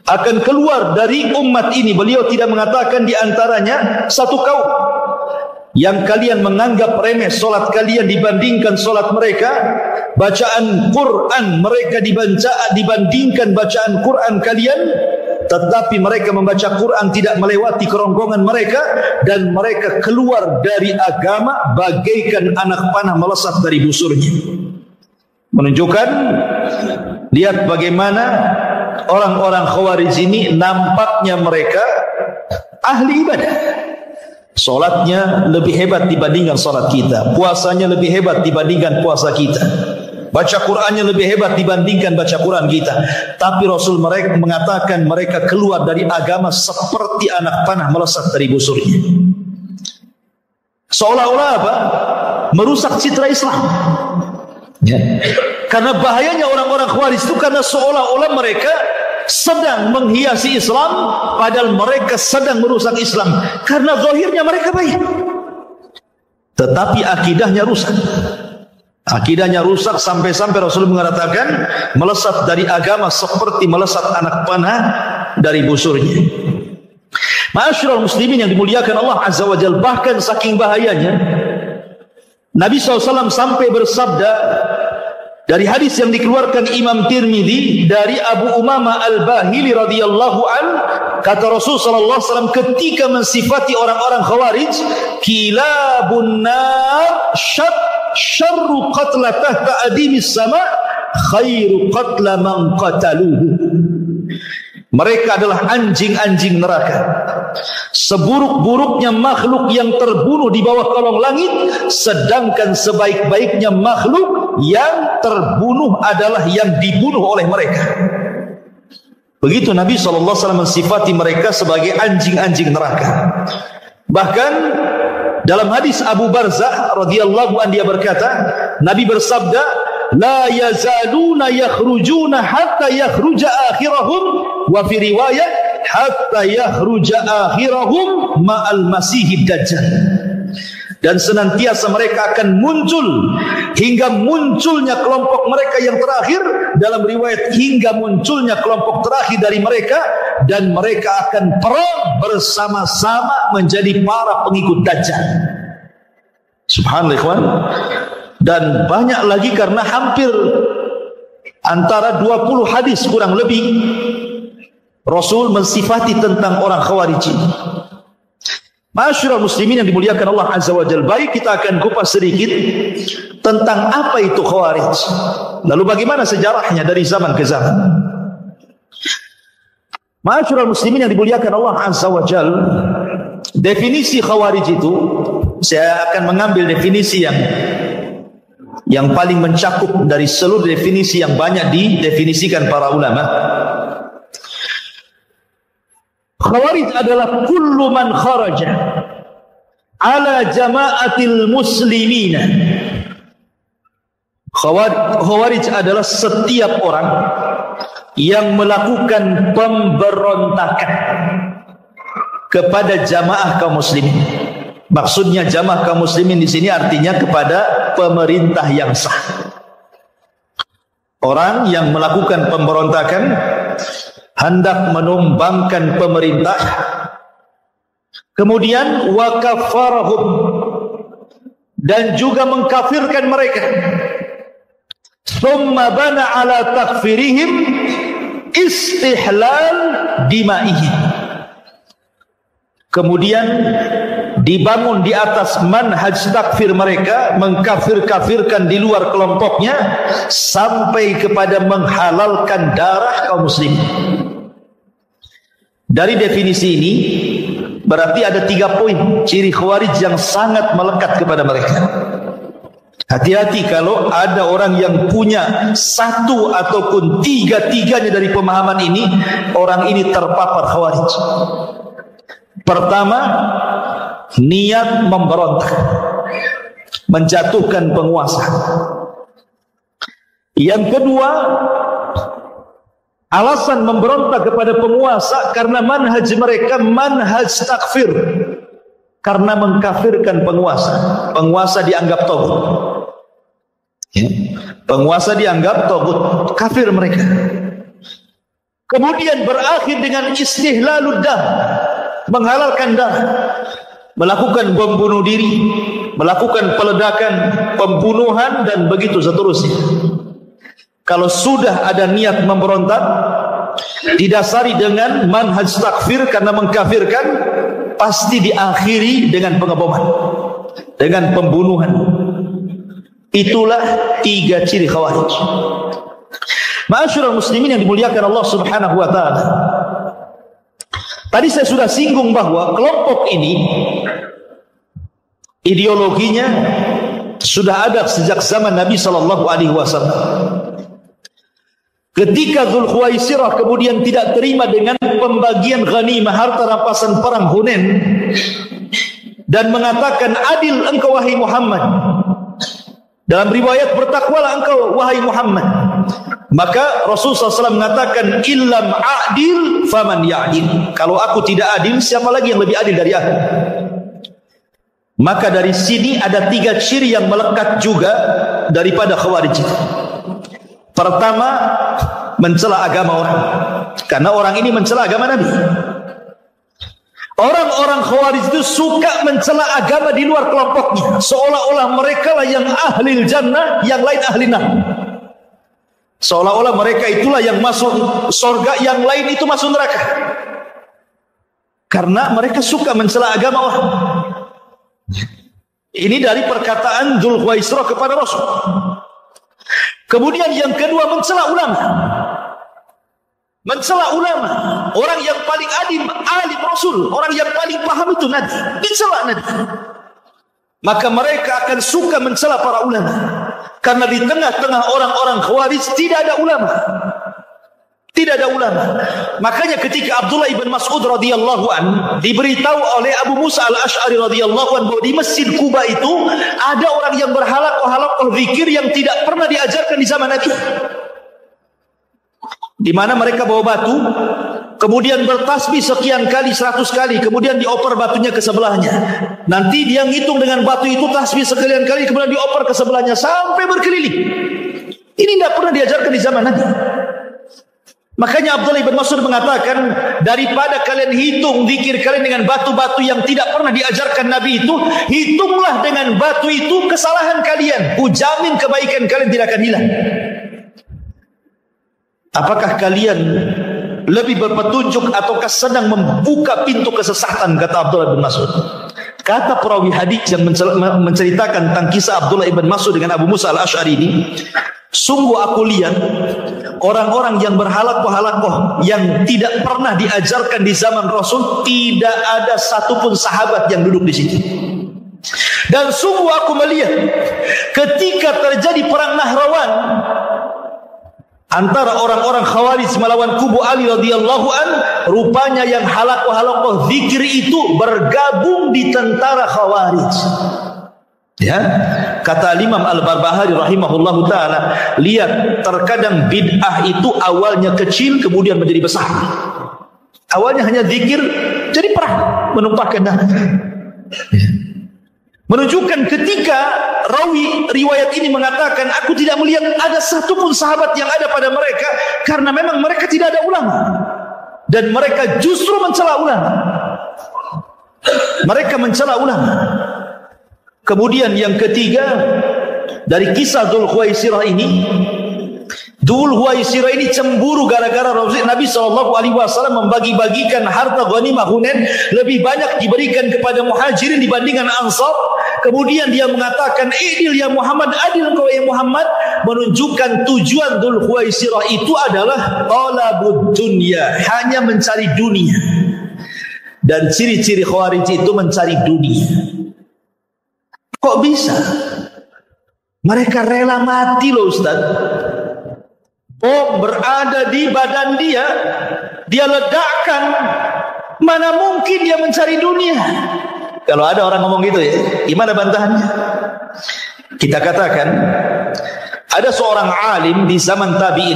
Akan keluar dari umat ini, beliau tidak mengatakan di antaranya satu kaum yang kalian menganggap remeh solat kalian dibandingkan solat mereka, bacaan Quran mereka dibandingkan bacaan Quran kalian, tetapi mereka membaca Quran tidak melewati kerongkongan mereka, dan mereka keluar dari agama bagaikan anak panah melesat dari busurnya. Menunjukkan, lihat bagaimana orang-orang Khawarij ini nampaknya mereka ahli ibadah. Solatnya lebih hebat dibandingkan solat kita, puasanya lebih hebat dibandingkan puasa kita, baca Qurannya lebih hebat dibandingkan baca Quran kita. Tapi Rasul mereka mengatakan mereka keluar dari agama seperti anak panah melesat dari busurnya. Seolah-olah apa? Merusak citra Islam. Ya. Karena bahayanya orang-orang Khawarij itu karena seolah-olah mereka sedang menghiasi Islam, padahal mereka sedang merusak Islam. Karena zahirnya mereka baik, tetapi akidahnya rusak. Akidahnya rusak sampai-sampai Rasul mengatakan melesat dari agama seperti melesat anak panah dari busurnya. Ma'asyiral muslimin yang dimuliakan Allah Azza wa Jalla, bahkan saking bahayanya Nabi SAW sampai bersabda dari hadis yang dikeluarkan Imam Tirmidzi dari Abu Umamah Al-Bahili radhiyallahu an, kata Rasul sallallahu alaihi wasallam ketika mensifati orang-orang Khawarij, kilabun nar syarru qatla tahta adimis sama khairu qatla man qataluhu. Mereka adalah anjing-anjing neraka. Seburuk-buruknya makhluk yang terbunuh di bawah kolong langit, sedangkan sebaik-baiknya makhluk yang terbunuh adalah yang dibunuh oleh mereka. Begitu Nabi SAW mensifati mereka sebagai anjing-anjing neraka. Bahkan dalam hadis Abu Barzah radhiyallahu anhu dia berkata, Nabi bersabda, la yazaluna yakhrujuna hatta yakhruja akhirahum, wa fi riwayat hatta yakhruja akhirahum ma'al masihid dajjal. Dan senantiasa mereka akan muncul hingga munculnya kelompok mereka yang terakhir, dalam riwayat hingga munculnya kelompok terakhir dari mereka, dan mereka akan perang bersama-sama menjadi para pengikut dajjal. Subhanallah ikhwan. Dan banyak lagi, karena hampir antara 20 hadis kurang lebih Rasul mensifati tentang orang Khawarij. Ma'asyiral muslimin yang dimuliakan Allah Azza wa Jalla, baik kita akan kupas sedikit tentang apa itu Khawarij, lalu bagaimana sejarahnya dari zaman ke zaman. Ma'asyiral muslimin yang dimuliakan Allah Azza wa Jalla, definisi Khawarij itu Saya akan mengambil definisi yang paling mencakup dari seluruh definisi yang banyak didefinisikan para ulama. Khawarij adalah kullu man kharaja ala jama'atil muslimina. Khawarij adalah setiap orang yang melakukan pemberontakan kepada jamaah kaum muslimin. Maksudnya jamaah kaum muslimin di sini artinya kepada pemerintah yang sah. Orang yang melakukan pemberontakan hendak menumbangkan pemerintah, kemudian wa kafarahum, dan juga mengkafirkan mereka. Thumma bana ala takfirihim istihlal dimaihim. Kemudian dibangun di atas manhaj takfir mereka, mengkafir-kafirkan di luar kelompoknya sampai kepada menghalalkan darah kaum muslim. Dari definisi ini berarti ada 3 poin ciri khawarij yang sangat melekat kepada mereka. Hati-hati kalau ada orang yang punya 1 ataupun 3-tiganya dari pemahaman ini, orang ini terpapar khawarij. Pertama, niat memberontak, menjatuhkan penguasa. Yang kedua, alasan memberontak kepada penguasa karena manhaj mereka manhaj takfir, karena mengkafirkan penguasa. Penguasa dianggap tagut, ya. Penguasa dianggap tagut, kafir mereka. Kemudian berakhir dengan istihlalud dam, menghalalkan darah, melakukan bom bunuh diri, melakukan peledakan, pembunuhan, dan begitu seterusnya. Kalau sudah ada niat memberontak didasari dengan manhaj takfir karena mengkafirkan, pasti diakhiri dengan pengeboman, dengan pembunuhan. Itulah 3 ciri khawarij. Ma'asyiral muslimin yang dimuliakan Allah Subhanahu wa taala. Tadi saya sudah singgung bahwa kelompok ini ideologinya sudah ada sejak zaman Nabi sallallahu alaihi wasallam. Ketika Dzulkhuwaisirah kemudian tidak terima dengan pembagian ghanimah harta rampasan perang Hunain dan mengatakan, adil engkau wahai Muhammad. Dalam riwayat, bertakwalah engkau wahai Muhammad. Maka Rasulullah SAW mengatakan, illam adil faman ya'dil. Kalau aku tidak adil, siapa lagi yang lebih adil dari aku? Maka dari sini ada 3 ciri yang melekat juga daripada khawarij. Pertama, mencela agama orang, karena orang ini mencela agama Nabi. Orang-orang khawarij itu suka mencela agama di luar kelompoknya, seolah-olah mereka lah yang ahli jannah, yang lain ahli neraka. Seolah-olah mereka itulah yang masuk surga, yang lain itu masuk neraka. Karena mereka suka mencela agama orang. Ini dari perkataan Dzulkhuwaisirah kepada Rasul. Kemudian yang kedua, mencela ulama. Mencela ulama, orang yang paling alim Rasul, orang yang paling paham itu Nabi, dicela Nabi. Maka mereka akan suka mencela para ulama, karena di tengah-tengah orang-orang khawarij tidak ada ulama. Tidak ada ulama. Makanya ketika Abdullah ibn Mas'ud radhiyallahu an diberitahu oleh Abu Musa al-Ash'ari radhiyallahu an bahwa di Masjid Kuba itu ada orang yang berhalaqah zikir yang tidak pernah diajarkan di zaman Nabi. Di mana mereka bawa batu, kemudian bertasbih sekian kali, 100 kali, kemudian dioper batunya ke sebelahnya. Nanti dia ngitung dengan batu itu tasbih sekian kali, kemudian dioper ke sebelahnya sampai berkeliling. Ini tidak pernah diajarkan di zaman Nabi. Makanya Abdullah bin Mas'ud mengatakan, daripada kalian hitung zikir kalian dengan batu-batu yang tidak pernah diajarkan Nabi itu, hitunglah dengan batu itu kesalahan kalian. Ujamin kebaikan kalian tidak akan hilang. Apakah kalian lebih berpetunjuk ataukah sedang membuka pintu kesesatan, kata Abdullah bin Mas'ud. Kata perawi hadis yang menceritakan tentang kisah Abdullah bin Mas'ud dengan Abu Musa al-Ash'ari ini, sungguh aku lihat orang-orang yang berhalaqah yang tidak pernah diajarkan di zaman Rasul, tidak ada satupun sahabat yang duduk di situ. Dan sungguh aku melihat ketika terjadi perang Nahrawan antara orang-orang Khawarij melawan kubu Ali radhiyallahu an, rupanya yang halaqah zikir itu bergabung di tentara Khawarij. Ya, kata Imam Al-Barbahari rahimahullahu taala, lihat, terkadang bid'ah itu awalnya kecil kemudian menjadi besar. Awalnya hanya zikir, jadi perang, menumpahkan darah. Menunjukkan ketika rawi riwayat ini mengatakan, aku tidak melihat ada satupun sahabat yang ada pada mereka, karena memang mereka tidak ada ulama dan mereka justru mencela ulama. Mereka mencela ulama. Kemudian yang ketiga, dari kisah Dzul Khuwaisirah ini, Dzul Khuwaisirah ini cemburu gara-gara Nabi SAW membagi-bagikan harta ghanimah Hunain lebih banyak diberikan kepada Muhajirin dibandingkan Ansar. Kemudian dia mengatakan, "Idil ya Muhammad, adil engkau ya Muhammad," menunjukkan tujuan Dzul Khuwaisirah itu adalah talabud dunya, hanya mencari dunia. Dan ciri-ciri Khawarij itu mencari dunia. Kok bisa? Mereka rela mati loh Ustaz. Bom berada di badan dia, dia ledakkan. Mana mungkin dia mencari dunia? Kalau ada orang ngomong gitu ya, gimana bantahannya? Kita katakan, ada seorang alim di zaman tabi'in,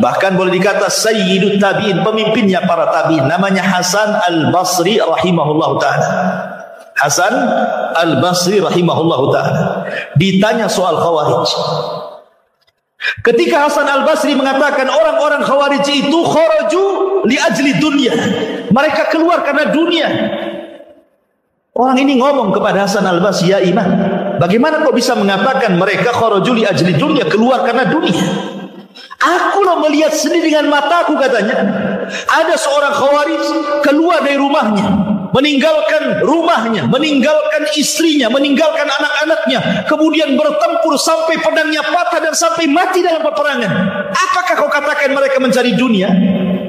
bahkan boleh dikata sayyidut tabi'in, pemimpinnya para tabi'in, namanya Hasan Al-Basri rahimahullah ta'ala. Hasan Al-Basri rahimahullah ta'ala ditanya soal Khawarij. Ketika Hasan Al-Basri mengatakan orang-orang Khawarij itu kharaju li ajli dunia, mereka keluar karena dunia. Orang ini ngomong kepada Hasan Al-Basri, ya Imam, bagaimana kau bisa mengatakan mereka kharaju li ajli dunia, keluar karena dunia? Aku loh melihat sendiri dengan mataku, katanya. Ada seorang Khawarij keluar dari rumahnya, meninggalkan rumahnya, meninggalkan istrinya, meninggalkan anak-anaknya, kemudian bertempur sampai pedangnya patah dan sampai mati dalam peperangan. Apakah kau katakan mereka mencari dunia?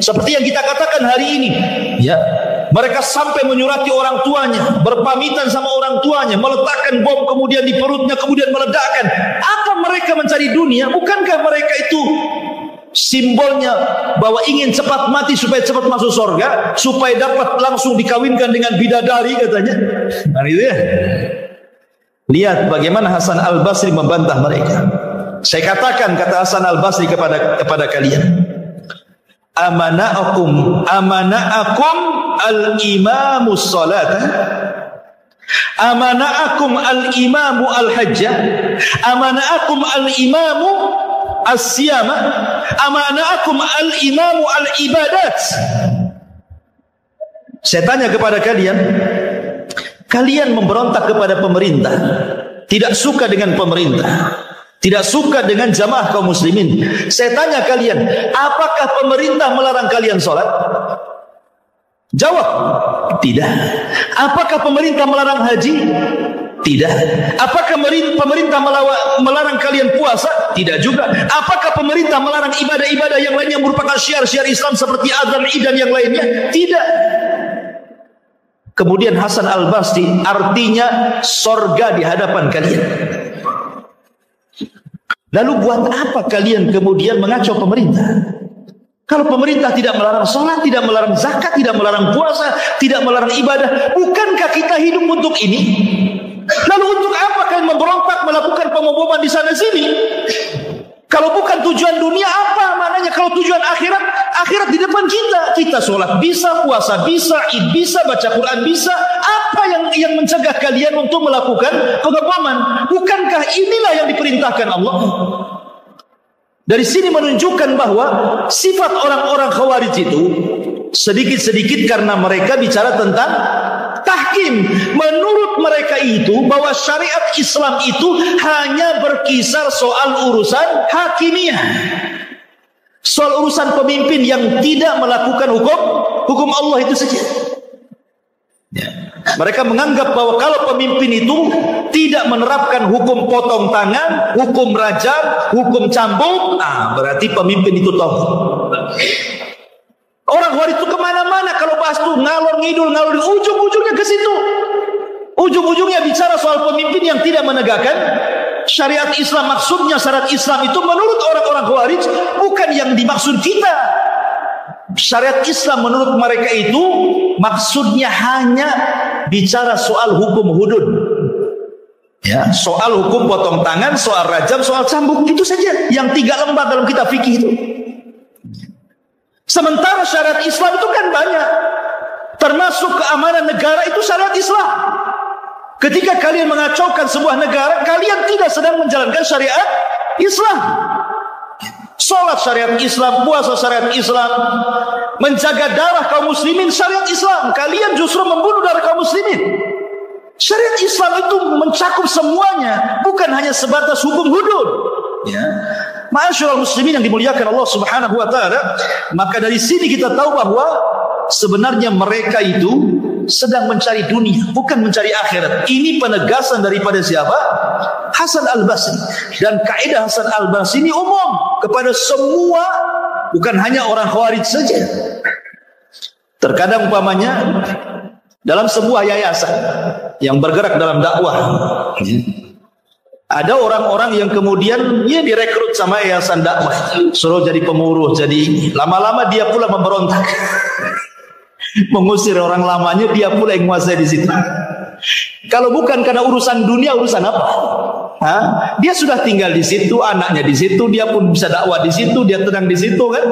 Seperti yang kita katakan hari ini, ya, mereka sampai menyurati orang tuanya, berpamitan sama orang tuanya, meletakkan bom kemudian di perutnya, kemudian meledakkan. Apa mereka mencari dunia? Bukankah mereka itu simbolnya bahwa ingin cepat mati supaya cepat masuk surga, supaya dapat langsung dikawinkan dengan bidadari, katanya. Nah itu ya. Lihat bagaimana Hasan Al-Basri membantah mereka. Saya katakan, kata Hasan Al-Basri kepada kalian, amana'akum al-imamu salat, amana'akum al-imamu al-hajjah, amana'akum al-imamu as-siyama, amana'akum al-imamu al-ibadat. Saya tanya kepada kalian, kalian memberontak kepada pemerintah, tidak suka dengan pemerintah, tidak suka dengan jamaah kaum muslimin. Saya tanya kalian, apakah pemerintah melarang kalian sholat? Jawab, tidak. Apakah pemerintah melarang haji? Tidak. Apakah pemerintah melarang kalian puasa? Tidak juga. Apakah pemerintah melarang ibadah-ibadah yang lainnya merupakan syiar-syiar Islam seperti adzan, id dan yang lainnya? Tidak. Kemudian Hasan Al-Basri, artinya sorga di hadapan kalian. Lalu buat apa kalian kemudian mengacau pemerintah? Kalau pemerintah tidak melarang sholat, tidak melarang zakat, tidak melarang puasa, tidak melarang ibadah, bukankah kita hidup untuk ini? Lalu untuk apa kalian memberontak, melakukan pemboman di sana sini? Kalau bukan tujuan dunia, apa maknanya? Kalau tujuan akhirat, akhirat di depan kita. Kita sholat bisa, puasa bisa, id bisa, baca Quran bisa. Apa yang mencegah kalian untuk melakukan pengeboman? Bukankah inilah yang diperintahkan Allah? Dari sini menunjukkan bahwa sifat orang-orang Khawarij itu sedikit-sedikit karena mereka bicara tentang tahkim. Menurut mereka itu bahwa syariat Islam itu hanya berkisar soal urusan hakimiyah, soal urusan pemimpin yang tidak melakukan hukum Allah itu saja. Ya. Mereka menganggap bahwa kalau pemimpin itu tidak menerapkan hukum potong tangan, hukum rajam, hukum cambuk, berarti pemimpin itu tauhid. Orang Khawarij itu kemana-mana kalau bahas itu ngalor ngidul, ujung-ujungnya ke situ. Ujung-ujungnya bicara soal pemimpin yang tidak menegakkan syariat Islam. Maksudnya syariat Islam itu menurut orang-orang Khawarij bukan yang dimaksud kita. Syariat Islam menurut mereka itu maksudnya hanya bicara soal hukum hudud, ya, soal hukum potong tangan, soal rajam, soal cambuk, itu saja yang 3 lembar dalam kitab fikih itu. Sementara syariat Islam itu kan banyak, termasuk keamanan negara itu syariat Islam. Ketika kalian mengacaukan sebuah negara, kalian tidak sedang menjalankan syariat Islam. Salat syariat Islam, puasa syariat Islam, menjaga darah kaum muslimin syariat Islam. Kalian justru membunuh darah kaum muslimin. Syariat Islam itu mencakup semuanya, bukan hanya sebatas hukum hudud. Ya. Ma'asyiral muslimin yang dimuliakan Allah Subhanahu wa taala, maka dari sini kita tahu bahwa sebenarnya mereka itu sedang mencari dunia, bukan mencari akhirat. Ini penegasan daripada siapa? Hasan Al-Basri. Dan kaidah Hasan Al-Basri ini umum kepada semua, bukan hanya orang Khawarij saja. Terkadang umpamanya dalam sebuah yayasan yang bergerak dalam dakwah, ada orang-orang yang kemudian direkrut sama yayasan dakwah, suruh jadi pengurus, jadi lama-lama dia pula memberontak. Mengusir orang lamanya, dia pula yang menguasai di situ. Kalau bukan karena urusan dunia, urusan apa? Dia sudah tinggal di situ, anaknya di situ, dia pun bisa dakwah di situ, dia tenang di situ kan?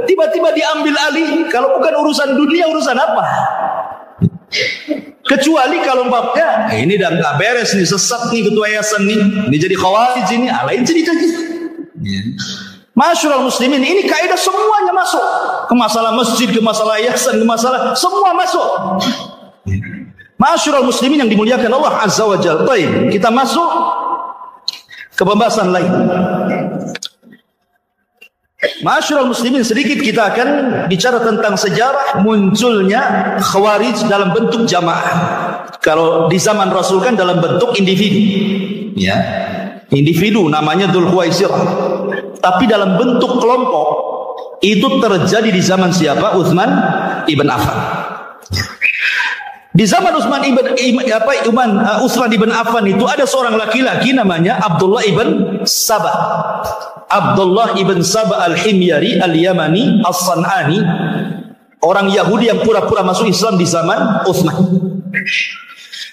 Tiba-tiba diambil alih. Kalau bukan urusan dunia, urusan apa? Kecuali kalau babnya ini dan nggak beres nih, sesat nih ketua yayasan nih, ini jadi Khawarij ini, lain ceritanya. Ma'asyiral muslimin, ini kaidah semuanya masuk. Ke masalah masjid, ke masalah yayasan, ke masalah semua masuk. Ma'asyiral muslimin yang dimuliakan Allah Azza wa Jalla. Baik, kita masuk ke pembahasan lain. Ma'asyiral muslimin, sedikit kita akan bicara tentang sejarah munculnya Khawarij dalam bentuk jamaah. Kalau di zaman Rasul kan dalam bentuk individu. Ya. Individu namanya Dzul Khuwaisirah. Tapi dalam bentuk kelompok itu terjadi di zaman siapa? Utsman ibn Affan. Di zaman Utsman ibn Affan itu ada seorang laki-laki namanya Abdullah ibn Sabah. Abdullah ibn Sabah al-Himyari al-Yamani as-San'ani, orang Yahudi yang pura-pura masuk Islam di zaman Utsman.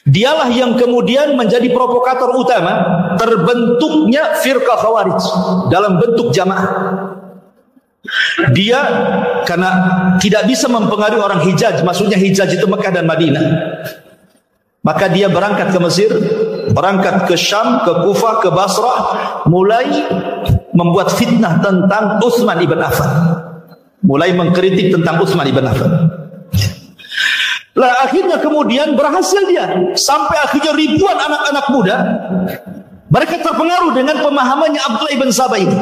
Dialah yang kemudian menjadi provokator utama terbentuknya firqah Khawarij dalam bentuk jamaah. Dia karena tidak bisa mempengaruhi orang Hijaz, maksudnya Hijaz itu Mekah dan Madinah, maka dia berangkat ke Mesir, berangkat ke Syam, ke Kufah, ke Basrah, mulai membuat fitnah tentang Utsman ibn Affan, mulai mengkritik tentang Utsman ibn Affan. Lah akhirnya kemudian berhasil dia, sampai akhirnya ribuan anak-anak muda mereka terpengaruh dengan pemahamannya Abdullah ibn Sabah ini.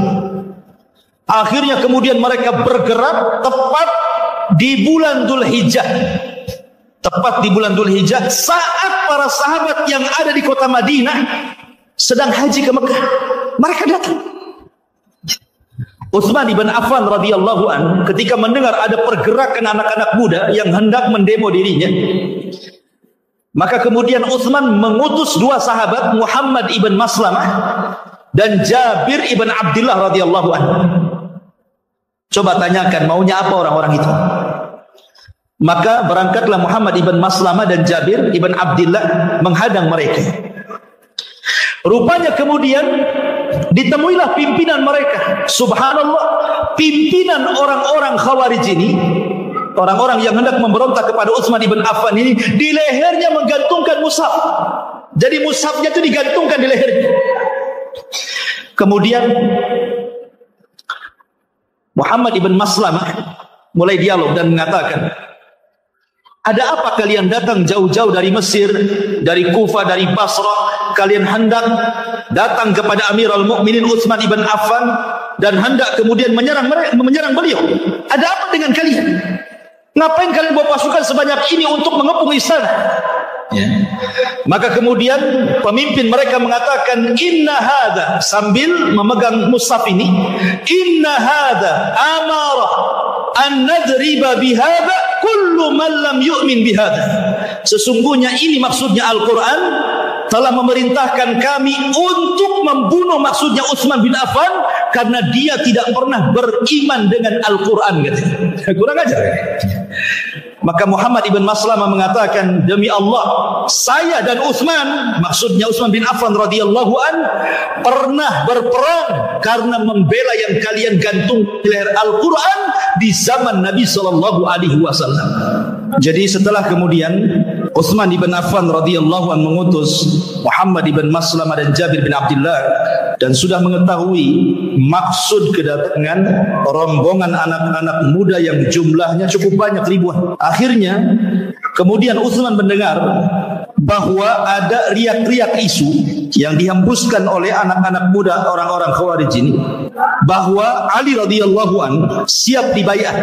Akhirnya kemudian mereka bergerak tepat di bulan Dzulhijjah. Tepat di bulan Dzulhijjah saat para sahabat yang ada di kota Madinah sedang haji ke Mekah, mereka datang. Utsman ibn Affan radhiyallahu an ketika mendengar ada pergerakan anak-anak muda yang hendak mendemo dirinya, maka kemudian Utsman mengutus 2 sahabat, Muhammad ibn Maslamah dan Jabir ibn Abdullah radhiyallahu an. Coba tanyakan maunya apa orang-orang itu. Maka berangkatlah Muhammad ibn Maslamah dan Jabir ibn Abdullah menghadang mereka. Rupanya kemudian ditemuilah pimpinan mereka. Subhanallah, pimpinan orang-orang Khawarij ini, orang-orang yang hendak memberontak kepada Utsman ibn Affan ini, di lehernya menggantungkan mushaf. Jadi mushafnya itu digantungkan di lehernya. Kemudian Muhammad ibn Maslamah mulai dialog dan mengatakan, ada apa kalian datang jauh-jauh dari Mesir, dari Kufah, dari Basrah, kalian hendak datang kepada Amirul Mukminin Utsman ibn Affan dan hendak kemudian menyerang beliau. Ada apa dengan kalian? Ngapain kalian bawa pasukan sebanyak ini untuk mengepung istana? Ya. Maka kemudian pemimpin mereka mengatakan, inna hadza, sambil memegang mushaf ini, inna hadza amarah an nadriba bihadza kullu man lam yu'min bihadza. Sesungguhnya ini maksudnya Al-Quran telah memerintahkan kami untuk membunuh maksudnya Utsman bin Affan karena dia tidak pernah beriman dengan Al-Quran, katanya. Kurang ajar. Maka Muhammad ibn Maslamah mengatakan, demi Allah, saya dan Utsman, maksudnya Utsman bin Affan radhiyallahu an, pernah berperang karena membela yang kalian gantung di leher Al-Quran di zaman Nabi sallallahu alaihi wasallam. Jadi setelah kemudian Utsman ibn Affan radhiyallahu an mengutus Muhammad ibn Maslamah dan Jabir bin Abdullah dan sudah mengetahui maksud kedatangan rombongan anak-anak muda yang jumlahnya cukup banyak, ribuan. Akhirnya kemudian Utsman mendengar bahwa ada riak-riak isu yang dihembuskan oleh anak-anak muda orang-orang Khawarij ini bahwa Ali radhiyallahu an siap dibaiat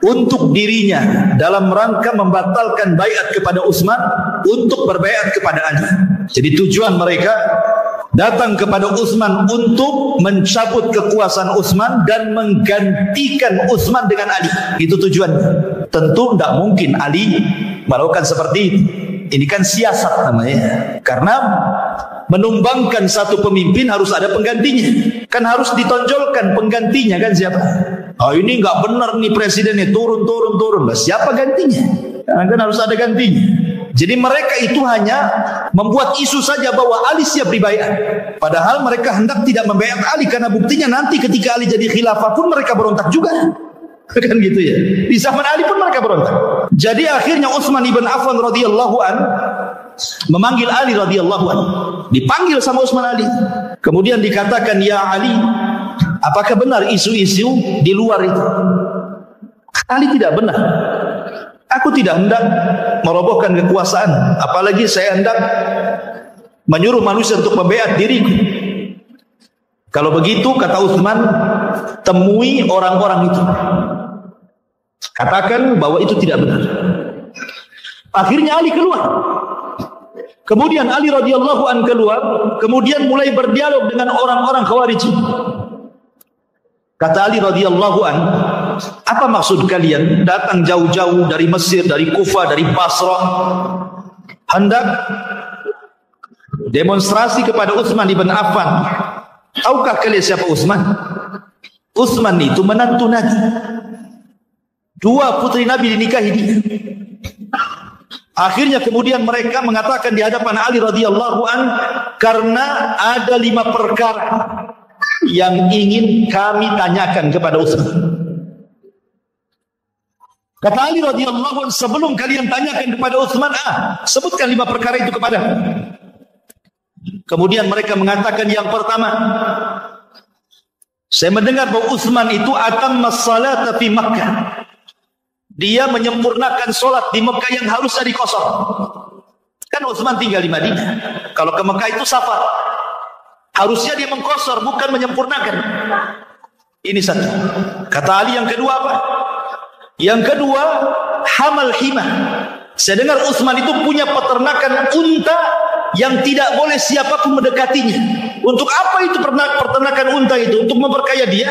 untuk dirinya dalam rangka membatalkan baiat kepada Utsman untuk berbaiat kepada Ali. Jadi tujuan mereka datang kepada Utsman untuk mencabut kekuasaan Utsman dan menggantikan Utsman dengan Ali. Itu tujuannya. Tentu tidak mungkin Ali melakukan seperti itu. Ini kan siasat namanya. Karena menumbangkan satu pemimpin harus ada penggantinya. Kan harus ditonjolkan penggantinya, kan siapa? Oh, ini nggak benar nih presidennya, turun. Lah siapa gantinya? Kan harus ada gantinya. Jadi mereka itu hanya membuat isu saja bahwa Ali siap dibaiat. Padahal mereka hendak tidak membaiat Ali karena buktinya nanti ketika Ali jadi khilafah pun mereka berontak juga. Kan gitu ya. Di zaman Ali pun mereka berontak. Jadi akhirnya Utsman ibn Affan radhiyallahu an memanggil Ali radhiyallahu an. Dipanggil sama Utsman Ali. Kemudian dikatakan, ya Ali, apakah benar isu-isu di luar itu? Ali tidak benar. Aku tidak hendak merobohkan kekuasaan, apalagi saya hendak menyuruh manusia untuk membaiat diriku. Kalau begitu, kata Utsman, temui orang-orang itu, katakan bahwa itu tidak benar. Akhirnya Ali keluar. Kemudian Ali radhiyallahu an keluar, kemudian mulai berdialog dengan orang-orang Khawarij. Kata Ali radhiyallahu an, apa maksud kalian datang jauh-jauh dari Mesir, dari Kufah, dari Basrah, hendak demonstrasi kepada Utsman ibn Affan? Tahukah kalian siapa Utsman? Utsman itu menantu Nabi. 2 putri Nabi dinikahi dia. Akhirnya kemudian mereka mengatakan di hadapan Ali radhiyallahu an, karena ada 5 perkara yang ingin kami tanyakan kepada Utsman. Kata Ali radhiyallahu an, sebelum kalian tanyakan kepada Utsman, sebutkan 5 perkara itu kepada. Kemudian mereka mengatakan, yang pertama, saya mendengar bahwa Utsman itu atamma salata fi Makkah. Dia menyempurnakan solat di Mekah yang harusnya dikosor. Kan Utsman tinggal di Madinah. Kalau ke Mekah itu safar. Harusnya dia mengkosor, bukan menyempurnakan. Ini satu. Kata Ali, yang kedua apa? Yang kedua, hamal himah. Saya dengar Utsman itu punya peternakan unta yang tidak boleh siapapun mendekatinya. Untuk apa itu peternakan unta itu? Untuk memperkaya dia.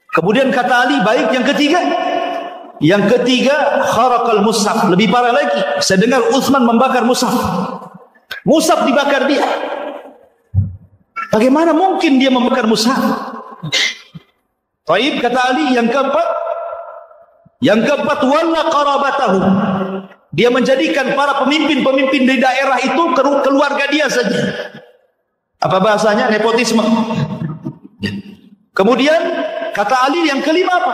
Kemudian kata Ali, baik, yang ketiga. Yang ketiga, kharaqal mushaf. Lebih parah lagi, saya dengar Utsman membakar mushaf. Mushaf dibakar dia. Bagaimana mungkin dia membakar mushaf? Taib, kata Ali, yang keempat. Yang keempat, wala qarabatahu. Dia menjadikan para pemimpin-pemimpin di daerah itu keluarga dia saja. Apa bahasanya? Nepotisme. Kemudian kata Ali, yang kelima apa?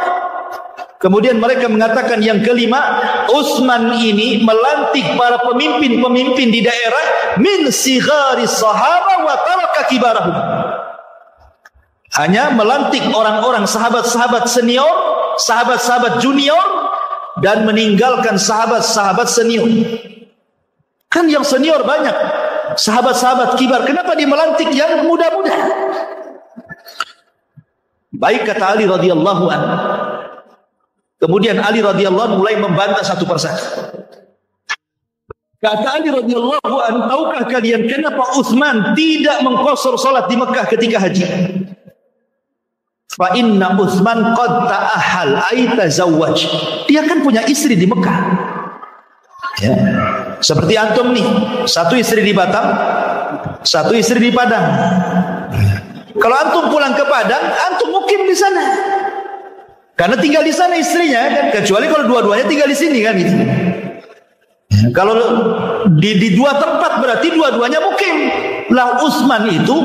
Kemudian mereka mengatakan yang kelima, Utsman ini melantik para pemimpin-pemimpin di daerah min sighari sahaba wa taraka kibarahum. Hanya melantik orang-orang sahabat-sahabat senior, sahabat-sahabat junior, dan meninggalkan sahabat-sahabat senior. Kan yang senior banyak, sahabat-sahabat kibar. Kenapa dia melantik yang muda-muda? Baik, kata Ali radhiyallahu an. Kemudian Ali radhiyallahu an mulai membantah satu persatu. Kata Ali radhiyallahu an, tahukah kalian kenapa Utsman tidak mengqasar salat di Mekah ketika haji? Fa inna Utsman qad ta'ahal ay tazawwaj. Dia kan punya istri di Mekah. Ya. Seperti antum nih, satu istri di Batam, satu istri di Padang. Kalau antum pulang ke Padang, antum mukim di sana. Karena tinggal di sana istrinya kan, kecuali kalau dua-duanya tinggal di sini kan gitu. Kalau di dua tempat berarti dua-duanya mukim. Lah Utsman itu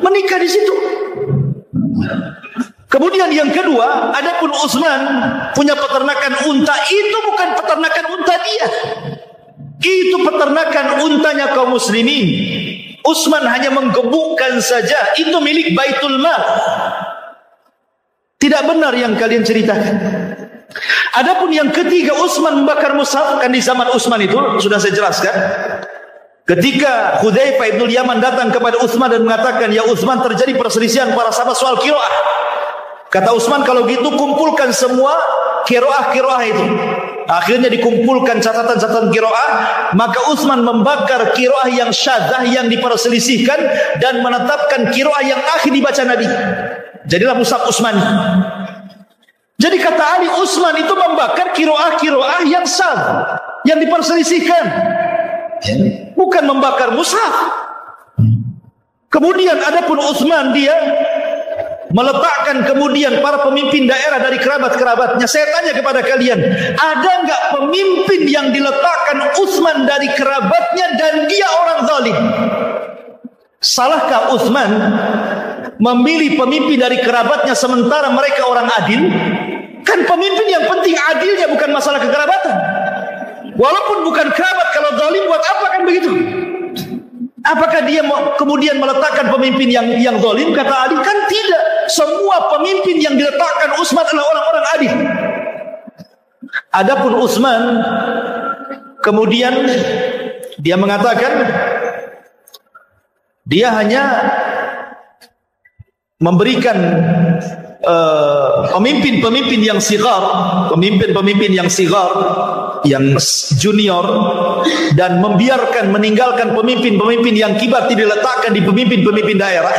menikah di situ. Kemudian yang kedua, adapun Utsman punya peternakan unta, itu bukan peternakan unta dia. Itu peternakan untanya kaum muslimin. Utsman hanya menggebukkan saja, itu milik Baitul Mal. Tidak benar yang kalian ceritakan. Adapun yang ketiga, Utsman membakar mushaf, kan di zaman Utsman itu sudah saya jelaskan. Ketika Hudzaifah ibn Yaman datang kepada Utsman dan mengatakan, "Ya Utsman, terjadi perselisihan para sahabat soal qiraah." Kata Utsman, "Kalau gitu kumpulkan semua qiraah-qiraah itu." Akhirnya dikumpulkan catatan-catatan qiraah, maka Utsman membakar qiraah yang syadzah yang diperselisihkan dan menetapkan qiraah yang akhir dibaca Nabi. Jadilah mushaf Utsmani. Jadi kata Ali, Utsman itu membakar qiraah-qiraah yang syadzah, yang diperselisihkan, bukan membakar mushaf. Kemudian adapun Utsman, dia meletakkan kemudian para pemimpin daerah dari kerabat-kerabatnya. Saya tanya kepada kalian, ada enggak pemimpin yang diletakkan Utsman dari kerabatnya dan dia orang zalim? Salahkah Utsman memilih pemimpin dari kerabatnya sementara mereka orang adil? Kan pemimpin yang penting adilnya, bukan masalah kekerabatan. Walaupun bukan kerabat, kalau zalim buat apa kan begitu? Apakah dia kemudian meletakkan pemimpin yang zalim? Kata Ali, kan tidak. Semua pemimpin yang diletakkan Utsman adalah orang-orang adil. Adapun Utsman kemudian dia mengatakan dia hanya memberikan pemimpin-pemimpin yang sigar, pemimpin-pemimpin yang sigar, yang junior, dan meninggalkan pemimpin-pemimpin yang kibar, tidak diletakkan di pemimpin-pemimpin daerah.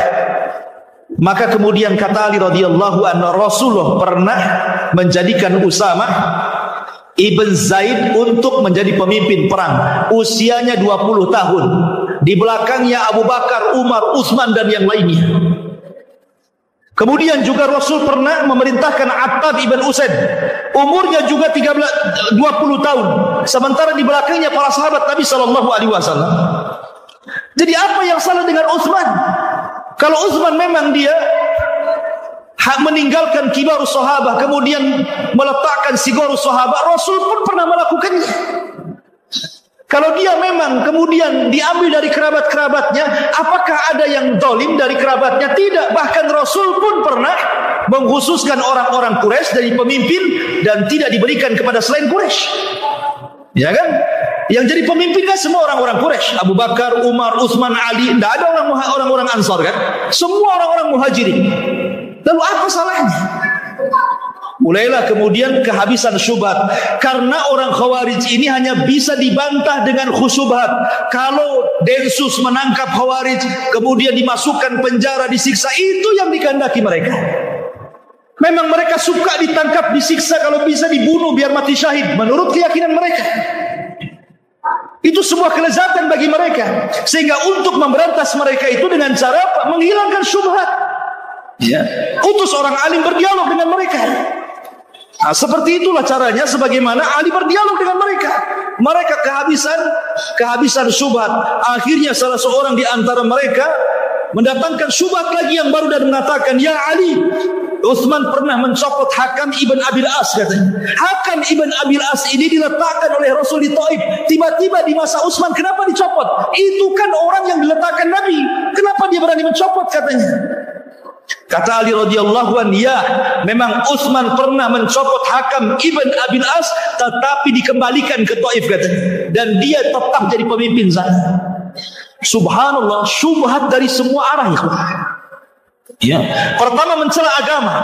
Maka kemudian kata Ali radhiyallahu anhu, Rasulullah pernah menjadikan Usamah ibn Zaid untuk menjadi pemimpin perang. Usianya 20 tahun. Di belakangnya Abu Bakar, Umar, Utsman dan yang lainnya. Kemudian juga Rasul pernah memerintahkan Attab ibn Usaid, umurnya juga 20 tahun, sementara di belakangnya para sahabat Nabi SAW. Jadi apa yang salah dengan Utsman? Kalau Utsman memang dia meninggalkan kibarus sahabat, kemudian meletakkan sigorus sahabat, Rasul pun pernah melakukannya. Kalau dia memang kemudian diambil dari kerabat-kerabatnya, apakah ada yang zalim dari kerabatnya? Tidak. Bahkan Rasul pun pernah mengkhususkan orang-orang Quraisy dari pemimpin dan tidak diberikan kepada selain Quraisy. Ya kan? Yang jadi pemimpin kan semua orang-orang Quraisy. Abu Bakar, Umar, Utsman, Ali. Tidak ada orang-orang Ansar kan? Semua orang-orang Muhajirin. Lalu apa salahnya? Mulailah kemudian kehabisan syubhat. Karena orang Khawarij ini hanya bisa dibantah dengan khusyubhat. Kalau Densus menangkap Khawarij, kemudian dimasukkan penjara, disiksa, itu yang dikehendaki mereka. Memang mereka suka ditangkap, disiksa, kalau bisa dibunuh biar mati syahid, menurut keyakinan mereka. Itu sebuah kelezatan bagi mereka. Sehingga untuk memberantas mereka itu dengan cara apa? Menghilangkan syubhat. Ya. Utus orang alim berdialog dengan mereka. Nah, seperti itulah caranya sebagaimana Ali berdialog dengan mereka. Mereka kehabisan syubhat. Akhirnya salah seorang di antara mereka mendatangkan syubhat lagi yang baru dan mengatakan, "Ya Ali, Utsman pernah mencopot Hakam ibn Abil As," katanya. Hakam ibn Abil As ini diletakkan oleh Rasul di Taif. Tiba-tiba di masa Utsman kenapa dicopot? Itu kan orang yang diletakkan Nabi. Kenapa dia berani mencopot, katanya? Kata Ali radhiyallahu anhu, "Ya, memang Utsman pernah mencopot Hakam ibn Abil As, tetapi dikembalikan ke Taif," katanya. Dan dia tetap jadi pemimpin sana. Subhanallah, syubhat dari semua arah, ya. Pertama mencela agama.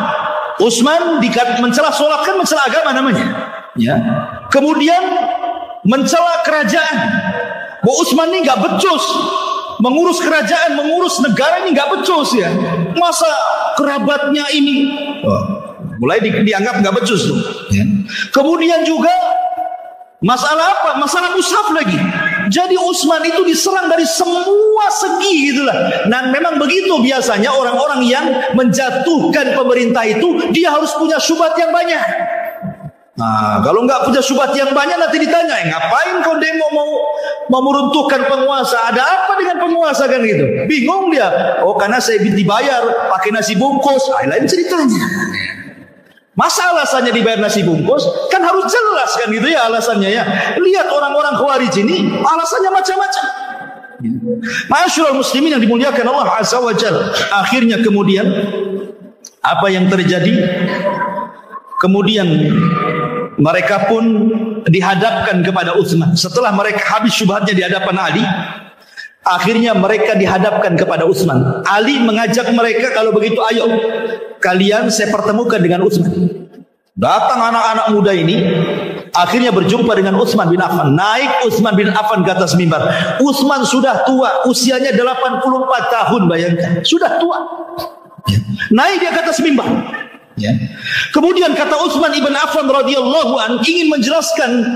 Utsman mencela salat, kan mencela agama namanya. Ya. Kemudian mencela kerajaan. Bahwa Utsman ini enggak becus. Mengurus kerajaan, mengurus negara ini enggak becus ya. Masa kerabatnya ini Mulai dianggap nggak becus tuh. Ya. Kemudian juga masalah apa? Masalah mushaf lagi. Jadi Utsman itu diserang dari semua segi gitulah. Dan memang begitu biasanya orang-orang yang menjatuhkan pemerintah itu, dia harus punya syubhat yang banyak. Nah, kalau nggak punya syubhat yang banyak nanti ditanya, ngapain kau demo mau meruntuhkan penguasa? Ada apa dengan penguasa kan gitu? Bingung dia. Oh, karena saya dibayar pakai nasi bungkus. Lain ceritanya. Masa alasannya dibayar nasi bungkus? Kan harus jelas kan gitu ya alasannya ya. Lihat orang-orang Khawarij ini alasannya macam-macam. Ma'asyiral muslimin yang dimuliakan Allah Azza wa Jalla. Akhirnya kemudian apa yang terjadi? Kemudian mereka pun dihadapkan kepada Utsman. Setelah mereka habis syubhatnya di hadapan Ali, akhirnya mereka dihadapkan kepada Utsman. Ali mengajak mereka, kalau begitu ayo kalian saya pertemukan dengan Utsman. Datang anak-anak muda ini, akhirnya berjumpa dengan Utsman bin Affan. Naik Utsman bin Affan ke atas mimbar. Utsman sudah tua, usianya 84 tahun, bayangkan. Sudah tua. Naik dia ke atas mimbar. Ya. Kemudian kata Utsman ibn Affan radhiyallahu an ingin menjelaskan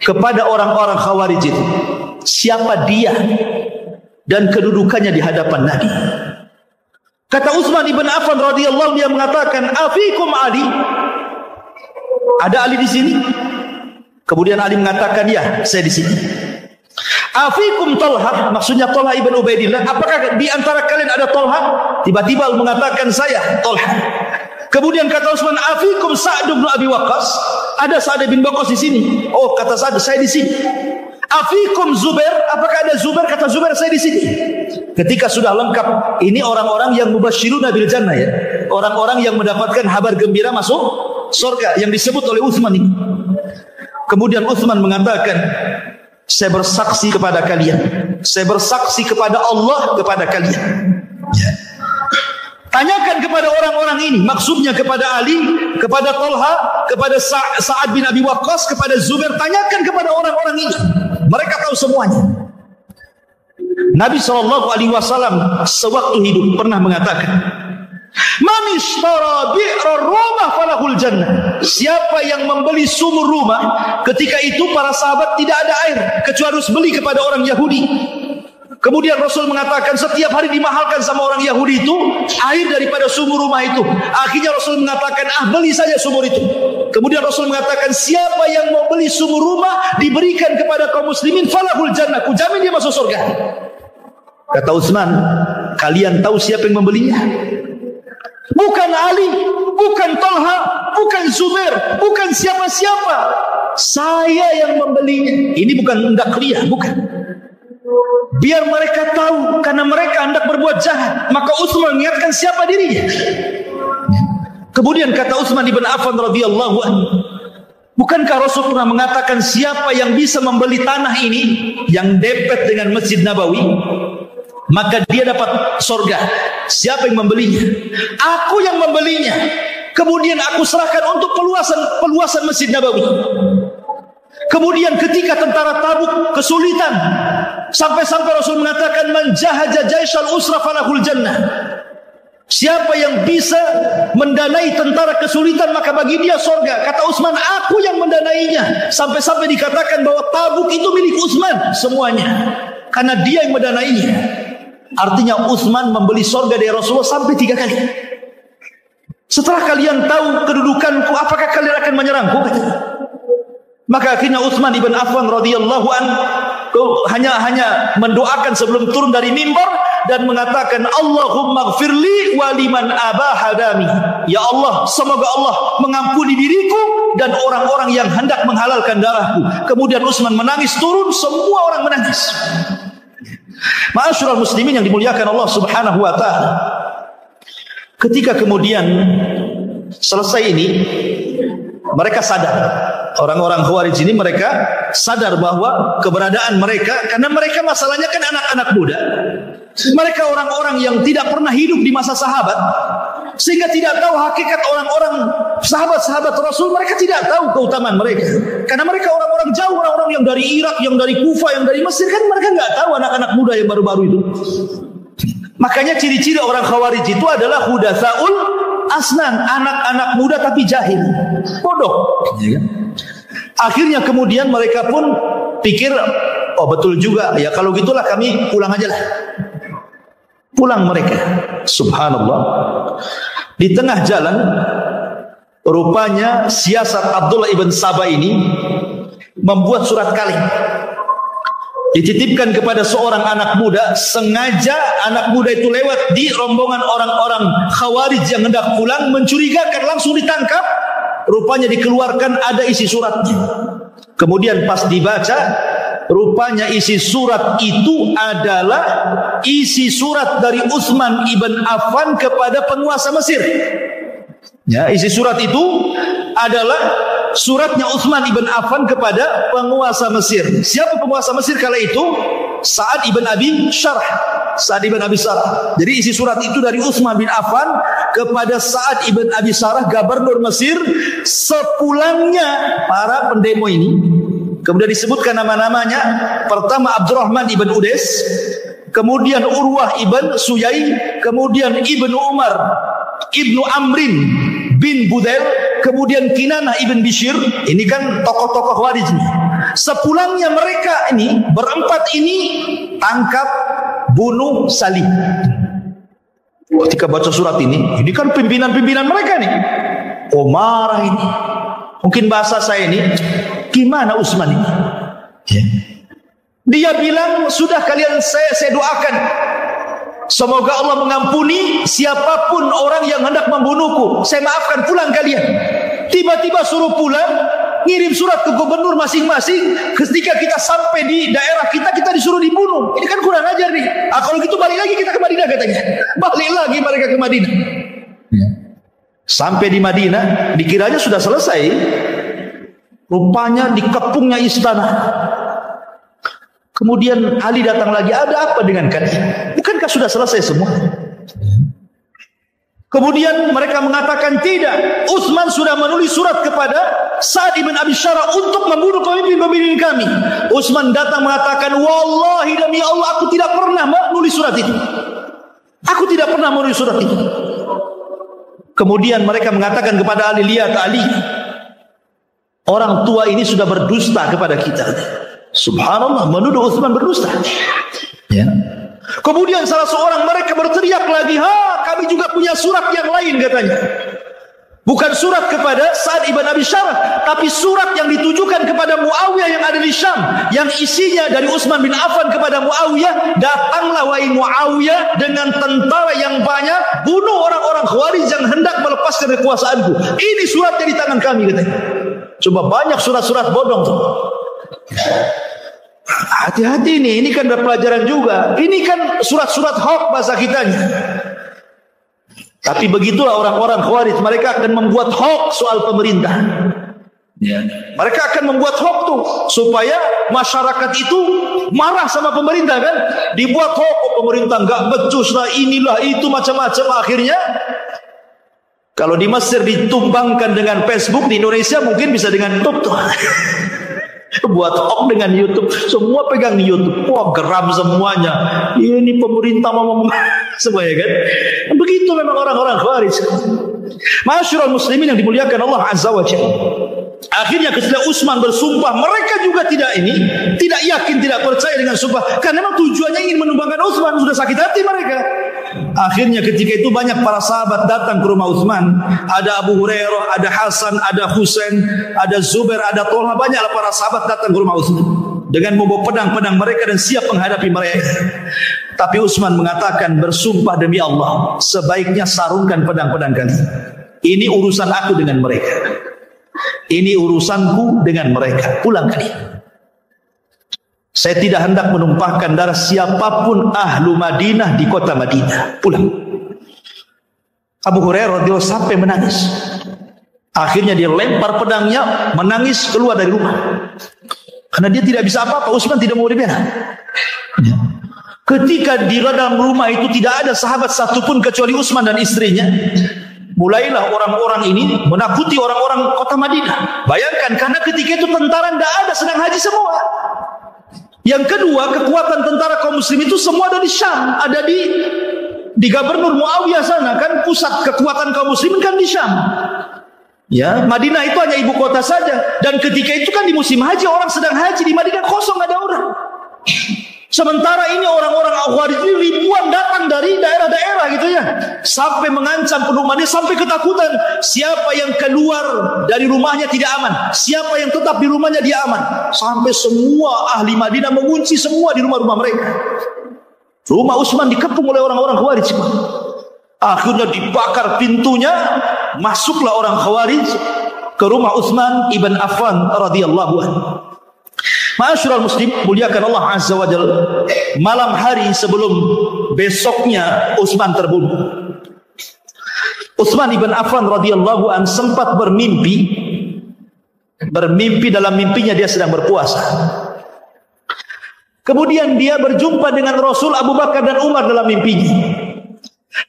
kepada orang-orang Khawarij itu siapa dia dan kedudukannya di hadapan Nabi. Kata Utsman ibn Affan radhiyallahu, dia mengatakan, "Afikum Ali?" Ada Ali di sini? Kemudian Ali mengatakan, "Ya, saya di sini." "Afikum Talha?" Maksudnya Talha ibn Ubaidillah. Apakah di antara kalian ada Talha? Tiba-tiba mengatakan, "Saya Talha." Kemudian kata Utsman, "Afikum Sa'd bin Abi Waqqas?" Ada Sa'd bin Waqqas di sini. Oh, kata Sa'd, saya di sini. "Afikum Zubair?" Apakah ada Zubair? Kata Zubair, saya di sini. Ketika sudah lengkap, ini orang-orang yang mubasysyiruna bil jannah ya. Orang-orang yang mendapatkan kabar gembira masuk surga yang disebut oleh Utsman ini. Kemudian Utsman mengatakan, "Saya bersaksi kepada kalian. Saya bersaksi kepada Allah kepada kalian." Ya. Tanyakan kepada orang-orang ini, maksudnya kepada Ali, kepada Talha, kepada Sa'ad bin Abi Waqqas, kepada Zubair. Tanyakan kepada orang-orang ini. Mereka tahu semuanya. Nabi SAW sewaktu hidup pernah mengatakan, "Man ishtara bi'ra rumah falahul jannah." Siapa yang membeli sumur rumah, ketika itu para sahabat tidak ada air kecuali harus beli kepada orang Yahudi. Kemudian Rasul mengatakan setiap hari dimahalkan sama orang Yahudi itu air daripada sumur rumah itu. Akhirnya Rasul mengatakan, beli saja sumur itu. Kemudian Rasul mengatakan, siapa yang mau beli sumur rumah diberikan kepada kaum muslimin falahul jannah, ku jamin dia masuk surga. Kata Utsman, kalian tahu siapa yang membelinya? Bukan Ali, bukan Talha, bukan Zubair, bukan siapa-siapa. Saya yang membelinya. Ini bukan hendak ria, bukan. Biar mereka tahu, karena mereka hendak berbuat jahat, maka Utsman mengingatkan siapa dirinya. Kemudian kata Utsman ibn Affan radhiyallahu anhu, bukankah Rasul pernah mengatakan siapa yang bisa membeli tanah ini yang dempet dengan Masjid Nabawi, maka dia dapat surga. Siapa yang membelinya? Aku yang membelinya. Kemudian aku serahkan untuk peluasan Masjid Nabawi. Kemudian ketika tentara Tabuk kesulitan, sampai-sampai Rasul mengatakan, "Man jahaja jaisyal usra falahul jannah." Siapa yang bisa mendanai tentara kesulitan, maka bagi dia surga. Kata Utsman, aku yang mendanainya. Sampai-sampai dikatakan bahwa Tabuk itu milik Utsman semuanya, karena dia yang mendanainya. Artinya Utsman membeli surga dari Rasulullah sampai 3 kali. Setelah kalian tahu kedudukanku, apakah kalian akan menyerangku? Maka akhirnya Utsman ibn Affan radhiyallahu an hanya mendoakan sebelum turun dari mimbar dan mengatakan, Allahumma gfirli waliman abahadami. Ya Allah, semoga Allah mengampuni diriku dan orang-orang yang hendak menghalalkan darahku. Kemudian Utsman menangis turun, semua orang menangis. Ma'asyiral muslimin yang dimuliakan Allah Subhanahu wa taala. Ketika kemudian selesai ini, mereka sadar, orang-orang Khawarij ini mereka sadar bahwa keberadaan mereka, karena mereka masalahnya kan anak-anak muda, mereka orang-orang yang tidak pernah hidup di masa sahabat, sehingga tidak tahu hakikat orang-orang sahabat-sahabat Rasul. Mereka tidak tahu keutamaan mereka, karena mereka orang-orang jauh, orang-orang yang dari Irak, yang dari Kufah, yang dari Mesir, kan mereka nggak tahu anak-anak muda yang baru-baru itu. Makanya ciri-ciri orang Khawarij itu adalah hudatsaul asnan, anak-anak muda tapi jahil, bodoh. Akhirnya kemudian mereka pun pikir, oh betul juga, ya kalau gitulah kami pulang aja lah. Pulang mereka. Subhanallah. Di tengah jalan, rupanya siasat Abdullah ibn Saba ini membuat surat kaleng, dititipkan kepada seorang anak muda. Sengaja anak muda itu lewat di rombongan orang-orang Khawarij yang hendak pulang, mencurigakan, langsung ditangkap. Rupanya dikeluarkan, ada isi suratnya. Kemudian pas dibaca, rupanya isi surat itu adalah isi surat dari Utsman ibn Affan kepada penguasa Mesir. Ya, isi surat itu adalah suratnya Utsman ibn Affan kepada penguasa Mesir. Siapa penguasa Mesir kala itu? Sa'ad ibn Abi Syarh. Sa'ad ibn Abi Syarh. Jadi isi surat itu dari Utsman bin Affan kepada Sa'ad ibn Abi Syarh, gubernur Mesir, sepulangnya para pendemo ini. Kemudian disebutkan nama-namanya. Pertama Abdurrahman ibn Udais, kemudian Urwah ibn Suyai, kemudian Ibnu Umar, Ibnu Amrin bin Budail, kemudian Kinanah ibn Bishr. Ini kan tokoh-tokoh Khawarij. Sepulangnya mereka ini berempat ini tangkap, bunuh, salib. Ketika baca surat ini kan pimpinan-pimpinan mereka nih. Oh marah ini. Mungkin bahasa saya ini, gimana Utsman ini? Ya. Dia bilang, sudah kalian saya doakan, semoga Allah mengampuni siapapun orang yang hendak membunuhku. Saya maafkan, pulang kalian. Tiba-tiba suruh pulang, ngirim surat ke gubernur masing-masing. Ketika kita sampai di daerah kita disuruh dibunuh. Ini kan kurang ajar nih. Kalau gitu balik lagi kita ke Madinah katanya. Balik lagi mereka ke Madinah. Sampai di Madinah, dikiranya sudah selesai. Rupanya dikepungnya istana. Kemudian Ali datang lagi, ada apa dengan kalian? Bukankah sudah selesai semua? Kemudian mereka mengatakan tidak, Utsman sudah menulis surat kepada Sa'ad ibn Abi Syarh untuk membunuh pemimpin-pemimpin kami. Utsman datang mengatakan, wallahi demi Allah aku tidak pernah menulis surat itu. Aku tidak pernah menulis surat itu. Kemudian mereka mengatakan kepada Ali, lihat Ali, orang tua ini sudah berdusta kepada kita. Subhanallah, menuduh Utsman berdusta. Ya. Kemudian salah seorang mereka berteriak lagi, kami juga punya surat yang lain katanya. Bukan surat kepada Sa'ad ibn Abi Syarh, tapi surat yang ditujukan kepada Muawiyah yang ada di Syam, yang isinya dari Utsman bin Affan kepada Muawiyah, datanglah wahai Muawiyah dengan tentara yang banyak, bunuh orang-orang Khawarij yang hendak melepaskan kekuasaanku. Ini suratnya di tangan kami katanya. Coba banyak surat-surat bodong tuh. Hati-hati ini kan ada pelajaran juga. Ini kan surat-surat hoax bahasa kitanya. Tapi begitulah orang-orang Khawarij, mereka akan membuat hoax soal pemerintah. Ya. Mereka akan membuat hoax tuh supaya masyarakat itu marah sama pemerintah kan. Dibuat hoax, pemerintah nggak becus lah, inilah itu macam-macam. Akhirnya kalau di Mesir ditumbangkan dengan Facebook, di Indonesia mungkin bisa dengan YouTube tuh. Buat hoax dengan YouTube, semua pegang YouTube. Wah geram semuanya. Ini pemerintah mau semuanya kan. Begitu memang orang-orang Khawarij. Masyarul muslimin yang dimuliakan Allah Azza wa Jalla. Akhirnya ketika Utsman bersumpah, mereka juga tidak yakin, tidak percaya dengan sumpah, karena memang tujuannya ingin menumbangkan Utsman. Sudah sakit hati mereka. Akhirnya ketika itu banyak para sahabat datang ke rumah Utsman. Ada Abu Hurairah, ada Hasan, ada Husain, ada Zubair, ada Tolha. Banyaklah para sahabat datang ke rumah Utsman dengan membawa pedang-pedang mereka dan siap menghadapi mereka. Tapi Utsman mengatakan, bersumpah demi Allah, sebaiknya sarungkan pedang-pedang kalian. Ini urusan aku dengan mereka. Ini urusanku dengan mereka. Pulang kalian. Saya tidak hendak menumpahkan darah siapapun ahlu Madinah di kota Madinah. Pulang. Abu Hurairah radhiyallahu sampai menangis. Akhirnya dia lempar pedangnya, menangis keluar dari rumah. Karena dia tidak bisa apa-apa. Utsman tidak mau dibela. Ya. Ketika di dalam rumah itu tidak ada sahabat satupun kecuali Utsman dan istrinya. Mulailah orang-orang ini menakuti orang-orang kota Madinah. Bayangkan, karena ketika itu tentara tidak ada, sedang haji semua. Yang kedua, kekuatan tentara kaum muslim itu semua ada di Syam, ada di Di Gubernur Muawiyah sana kan pusat kekuatan kaum muslimin kan di Syam. Ya, Madinah itu hanya ibu kota saja. Dan ketika itu kan di musim haji, orang sedang haji di Madinah kosong, ada orang. Sementara ini orang-orang Khawarij ini ribuan datang dari daerah-daerah gitu ya, sampai mengancam penduduk Madinah, sampai ketakutan. Siapa yang keluar dari rumahnya tidak aman, siapa yang tetap di rumahnya dia aman. Sampai semua ahli Madinah mengunci semua di rumah-rumah mereka. Rumah Utsman dikepung oleh orang-orang Khawarij. Akhirnya dibakar pintunya, masuklah orang Khawarij ke rumah Utsman ibn Affan radhiyallahu anhu. Ma'asyiral muslim, muliakan Allah Azza wa Jalla, malam hari sebelum besoknya Utsman terbunuh, Utsman ibn Affan radhiyallahu anhu sempat bermimpi dalam mimpinya dia sedang berpuasa. Kemudian dia berjumpa dengan Rasul, Abu Bakar dan Umar dalam mimpinya.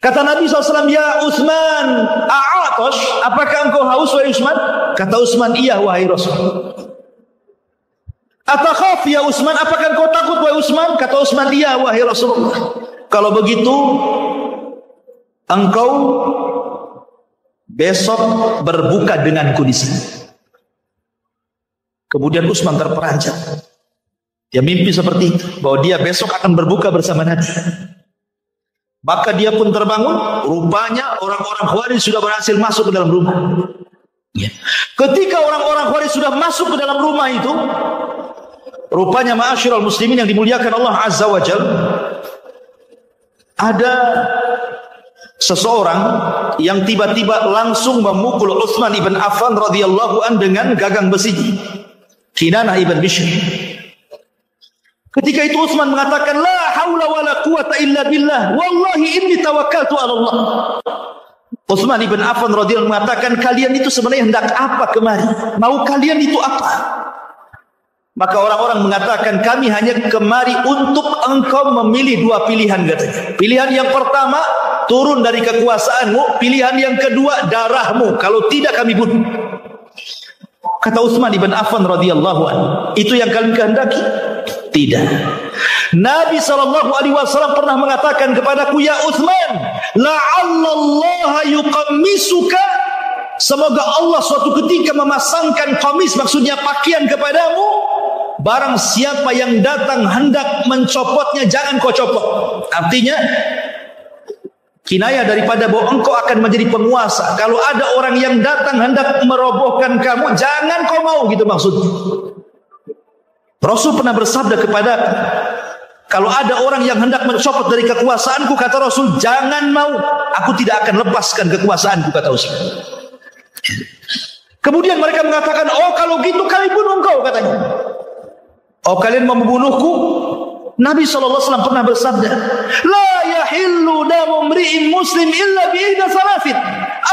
Kata Nabi SAW, "Ya Utsman, a'atosh, apakah engkau haus wahai Utsman?" Kata Utsman, "Iya wahai Rasul." "Atakhaf ya Utsman, apakah engkau takut wahai Utsman?" Kata Utsman, "Iya wahai Rasulullah." "Kalau begitu engkau besok berbuka denganku di sini." Kemudian Utsman terperanjat. Dia mimpi seperti itu, bahwa dia besok akan berbuka bersama Nabi. Maka dia pun terbangun. Rupanya orang-orang Khawarij sudah berhasil masuk ke dalam rumah. Ketika orang-orang Khawarij sudah masuk ke dalam rumah itu, rupanya ma'asyiral muslimin yang dimuliakan Allah Azza wa Jalla, ada seseorang yang tiba-tiba langsung memukul Utsman ibn Affan radhiyallahu an dengan gagang besi, Kinanah ibn Bishr. Ketika itu Utsman mengatakan, "La haula wala quwata illa billah, wallahi inni tawakkaltu 'ala Allah." Utsman ibn Affan radhiyallahu mengatakan, "Kalian itu sebenarnya hendak apa kemari? Mau kalian itu apa?" Maka orang-orang mengatakan, "Kami hanya kemari untuk engkau memilih dua pilihan," katanya. "Pilihan yang pertama, turun dari kekuasaanmu. Pilihan yang kedua, darahmu. Kalau tidak kami bunuh." Kata Utsman ibn Affan radhiyallahu anhu, "Itu yang kalian kehendaki?" Tidak. Nabi SAW pernah mengatakan kepadaku, "Ya Utsman, la'allallaha yuqammisuka." Semoga Allah suatu ketika memasangkan qamis, maksudnya pakaian kepadamu. Barang siapa yang datang hendak mencopotnya, jangan kau copot. Artinya kinayah daripada bahwa engkau akan menjadi penguasa. Kalau ada orang yang datang hendak merobohkan kamu, jangan kau mau, gitu maksudnya. Rasul pernah bersabda kepada, kalau ada orang yang hendak mencopot dari kekuasaanku, kata Rasul, jangan mau, aku tidak akan lepaskan kekuasaanku, kata Rasul. Kemudian mereka mengatakan, "Oh kalau gitu kami bunuh engkau," katanya. "Oh kalian mau membunuhku?" Nabi SAW pernah bersabda, "La yahillu damu mri'in muslim illa bi'ihda salafin,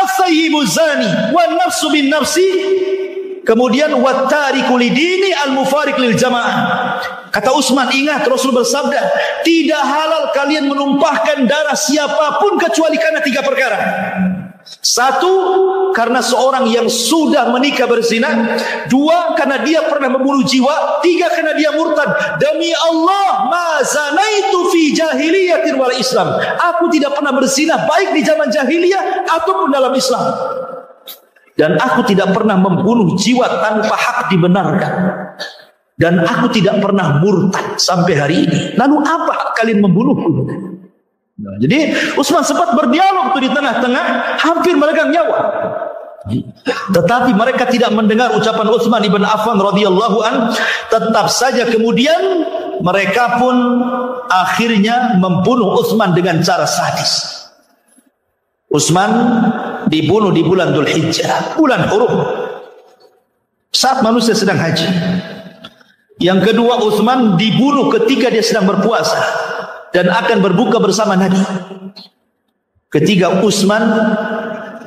as-sayyibu zani, wa nafsu bin nafsi." Kemudian wattariku lidini al-mufariq lil jamaah. Kata Utsman, ingat Rasul bersabda, tidak halal kalian menumpahkan darah siapapun kecuali karena tiga perkara. Satu, karena seorang yang sudah menikah berzina. Dua, karena dia pernah membunuh jiwa. Tiga, karena dia murtad. Demi Allah, ma zanaitu fi jahiliyatin wal Islam. Aku tidak pernah berzina baik di zaman jahiliyah ataupun dalam Islam. Dan aku tidak pernah membunuh jiwa tanpa hak dibenarkan. Dan aku tidak pernah murtad sampai hari ini. Lalu apa hak kalian membunuhku?" Nah, jadi Utsman sempat berdialog di tengah-tengah, hampir meregang nyawa. Tetapi mereka tidak mendengar ucapan Utsman ibn Affan radhiyallahu an. Tetap saja kemudian mereka pun akhirnya membunuh Utsman dengan cara sadis. Utsman dibunuh di bulan Dzulhijjah, bulan hurum, saat manusia sedang haji. Yang kedua, Utsman dibunuh ketika dia sedang berpuasa dan akan berbuka bersama Nabi. Ketiga, Utsman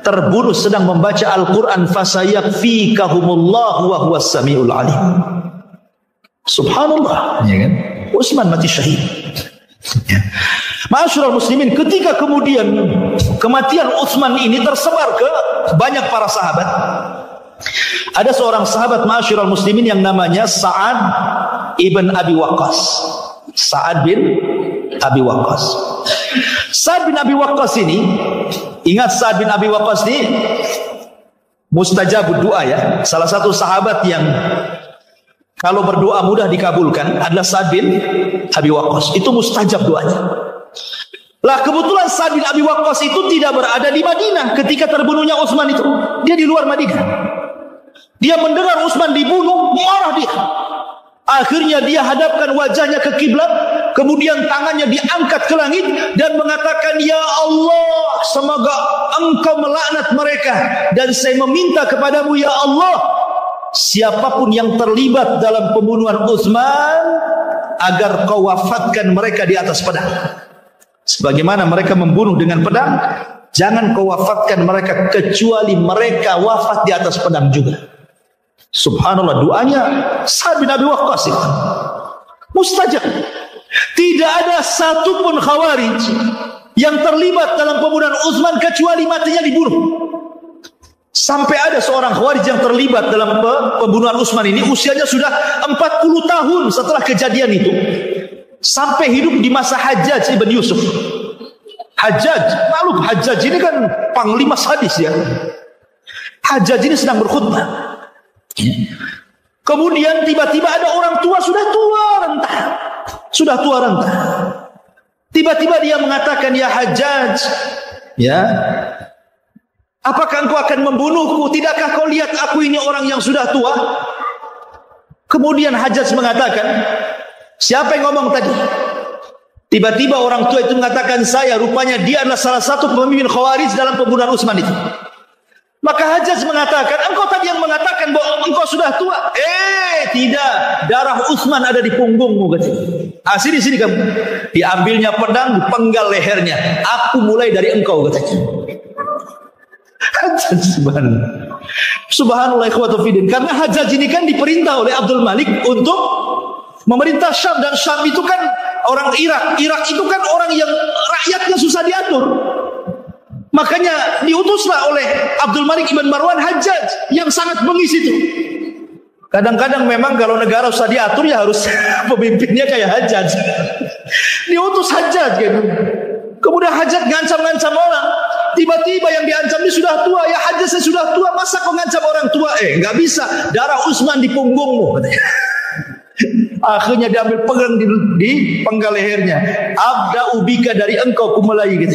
terbunuh sedang membaca Al-Quran, fasayakfikahumullahu wa huwas samiul alim. Subhanallah, ya kan? Utsman mati syahid. Ya. Ma'asyiral muslimin, ketika kemudian kematian Utsman ini tersebar ke banyak para sahabat, ada seorang sahabat ma'asyiral muslimin yang namanya Sa'ad ibn Abi Waqqas. Sa'ad bin Abi Waqqas. Sa'ad bin Abi Waqqas ini, ingat Sa'ad bin Abi Waqqas ini mustajabud doa ya. Salah satu sahabat yang kalau berdoa mudah dikabulkan adalah Sa'ad bin Abi Waqqas. Itu mustajab doanya. Lah kebetulan Sa'ad bin Abi Waqqas itu tidak berada di Madinah ketika terbunuhnya Utsman itu. Dia di luar Madinah. Dia mendengar Utsman dibunuh, marah dia. Akhirnya dia hadapkan wajahnya ke kiblat, kemudian tangannya diangkat ke langit dan mengatakan, "Ya Allah, semoga Engkau melaknat mereka, dan saya meminta kepadamu ya Allah, siapapun yang terlibat dalam pembunuhan Utsman, agar Kau wafatkan mereka di atas pedang. Sebagaimana mereka membunuh dengan pedang, jangan Kau wafatkan mereka kecuali mereka wafat di atas pedang juga." Subhanallah, doanya Sa'ad bin Abi Waqqas itu mustajab. Tidak ada satupun Khawarij yang terlibat dalam pembunuhan Utsman kecuali matinya dibunuh. Sampai ada seorang Khawarij yang terlibat dalam pembunuhan Utsman ini, usianya sudah 40 tahun setelah kejadian itu, sampai hidup di masa Hajjaj ibn Yusuf. Hajjaj, maklum Hajjaj ini kan panglima sadis ya. Hajjaj ini sedang berkhutbah. Kemudian tiba-tiba ada orang tua, sudah tua renta. Tiba-tiba dia mengatakan, "Ya Hajjaj, ya, apakah engkau akan membunuhku? Tidakkah kau lihat aku ini orang yang sudah tua?" Kemudian Hajjaj mengatakan, "Siapa yang ngomong tadi?" Tiba-tiba orang tua itu mengatakan, "Saya." Rupanya dia adalah salah satu pemimpin Khawarij dalam pembunuhan Utsman itu. Maka Hajjaj mengatakan, "Engkau tadi yang mengatakan bahwa engkau sudah tua." Tidak, darah Utsman ada di punggungmu, katanya. Sini kamu. Diambilnya pedang, dipenggal lehernya. "Aku mulai dari engkau," katanya. Hajjaj, subhanallah ikhwatu fiddin. Karena Hajjaj ini kan diperintah oleh Abdul Malik untuk memerintah Syam, dan Syam itu kan orang Irak. Irak itu kan orang yang rakyatnya susah diatur. Makanya diutuslah oleh Abdul Malik ibn Marwan Hajjaj yang sangat bengis itu. Kadang-kadang memang kalau negara usah diatur ya harus pemimpinnya kayak Hajjaj. Diutus Hajjaj gitu. Kemudian Hajjaj ngancam-ngancam orang. Tiba-tiba yang diancam ini sudah tua. "Ya Hajjaj, saya sudah tua, masa kau ngancam orang tua?" Nggak bisa, darah Utsman di punggungmu, katanya. Akhirnya diambil pegang di penggal lehernya. "Abda'u bika, dari engkau kumulai," gitu.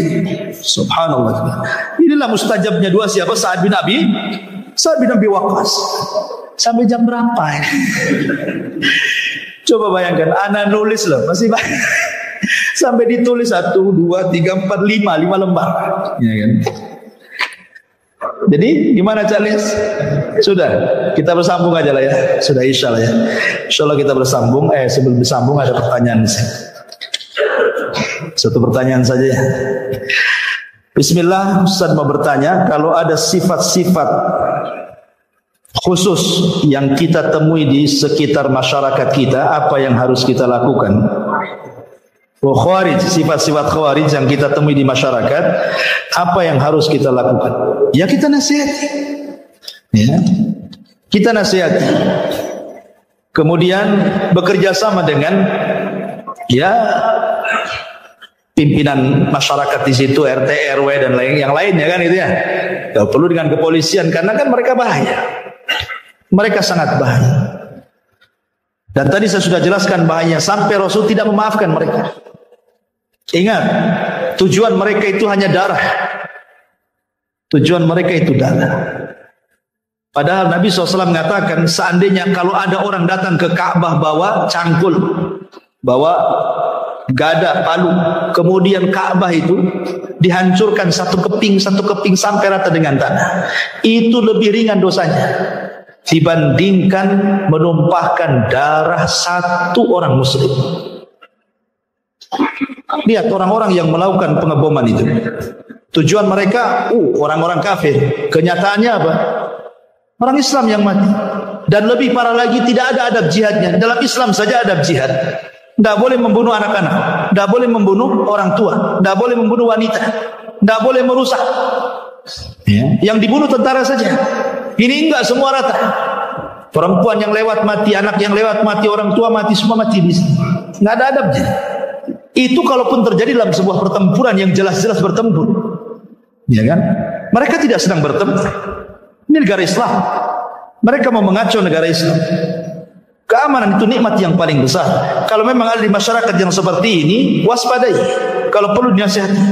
Subhanallah. Inilah mustajabnya doa siapa? Sa'ad bin Abi Waqqas. Sampai jam berapa ya? Coba bayangkan, anak nulis loh, masih banyak. Sampai ditulis 1, 2, 3, 4, 5 lembar. Ya kan? Jadi gimana Charles? Sudah, kita bersambung aja lah ya. Sudah insya Allah ya. Insya Allah kita bersambung. Sebelum bersambung ada pertanyaan. Satu pertanyaan saja ya. Bismillah, Ustaz mau bertanya, kalau ada sifat-sifat khusus yang kita temui di sekitar masyarakat kita, apa yang harus kita lakukan? Khawarij, sifat-sifat Khawarij yang kita temui di masyarakat, apa yang harus kita lakukan? Ya kita nasihati. Ya. Kita nasihati. Kemudian bekerja sama dengan ya pimpinan masyarakat di situ, RT, RW dan yang lainnya kan itu ya. Tidak perlu dengan kepolisian karena kan mereka bahaya. Mereka sangat bahaya. Dan tadi saya sudah jelaskan bahayanya sampai Rasul tidak memaafkan mereka. Ingat, tujuan mereka itu hanya darah. Tujuan mereka itu darah. Padahal Nabi SAW mengatakan, seandainya kalau ada orang datang ke Ka'bah bawa cangkul, bawa gada, palu, kemudian Ka'bah itu dihancurkan satu keping sampai rata dengan tanah, itu lebih ringan dosanya dibandingkan menumpahkan darah satu orang muslim. Lihat orang-orang yang melakukan pengeboman itu, tujuan mereka orang-orang kafir. Kenyataannya apa? Orang Islam yang mati. Dan lebih parah lagi, tidak ada adab jihadnya. Dalam Islam saja adab jihad. Tidak boleh membunuh anak-anak, tidak boleh membunuh orang tua, tidak boleh membunuh wanita, tidak boleh merusak. Ya. Yang dibunuh tentara saja. Ini enggak semua rata. Perempuan yang lewat mati, anak yang lewat mati, orang tua mati, semua mati di sini. Enggak ada adabnya. Itu kalaupun terjadi dalam sebuah pertempuran yang jelas-jelas bertempur, ya kan? Mereka tidak sedang bertempur. Ini negara Islam. Mereka mau mengacau negara Islam. Keamanan itu nikmat yang paling besar. Kalau memang ada di masyarakat yang seperti ini, waspadai. Kalau perlu dinasihati,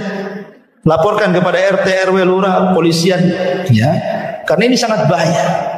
laporkan kepada RT, RW, lurah, polisian, ya. Karena ini sangat bahaya.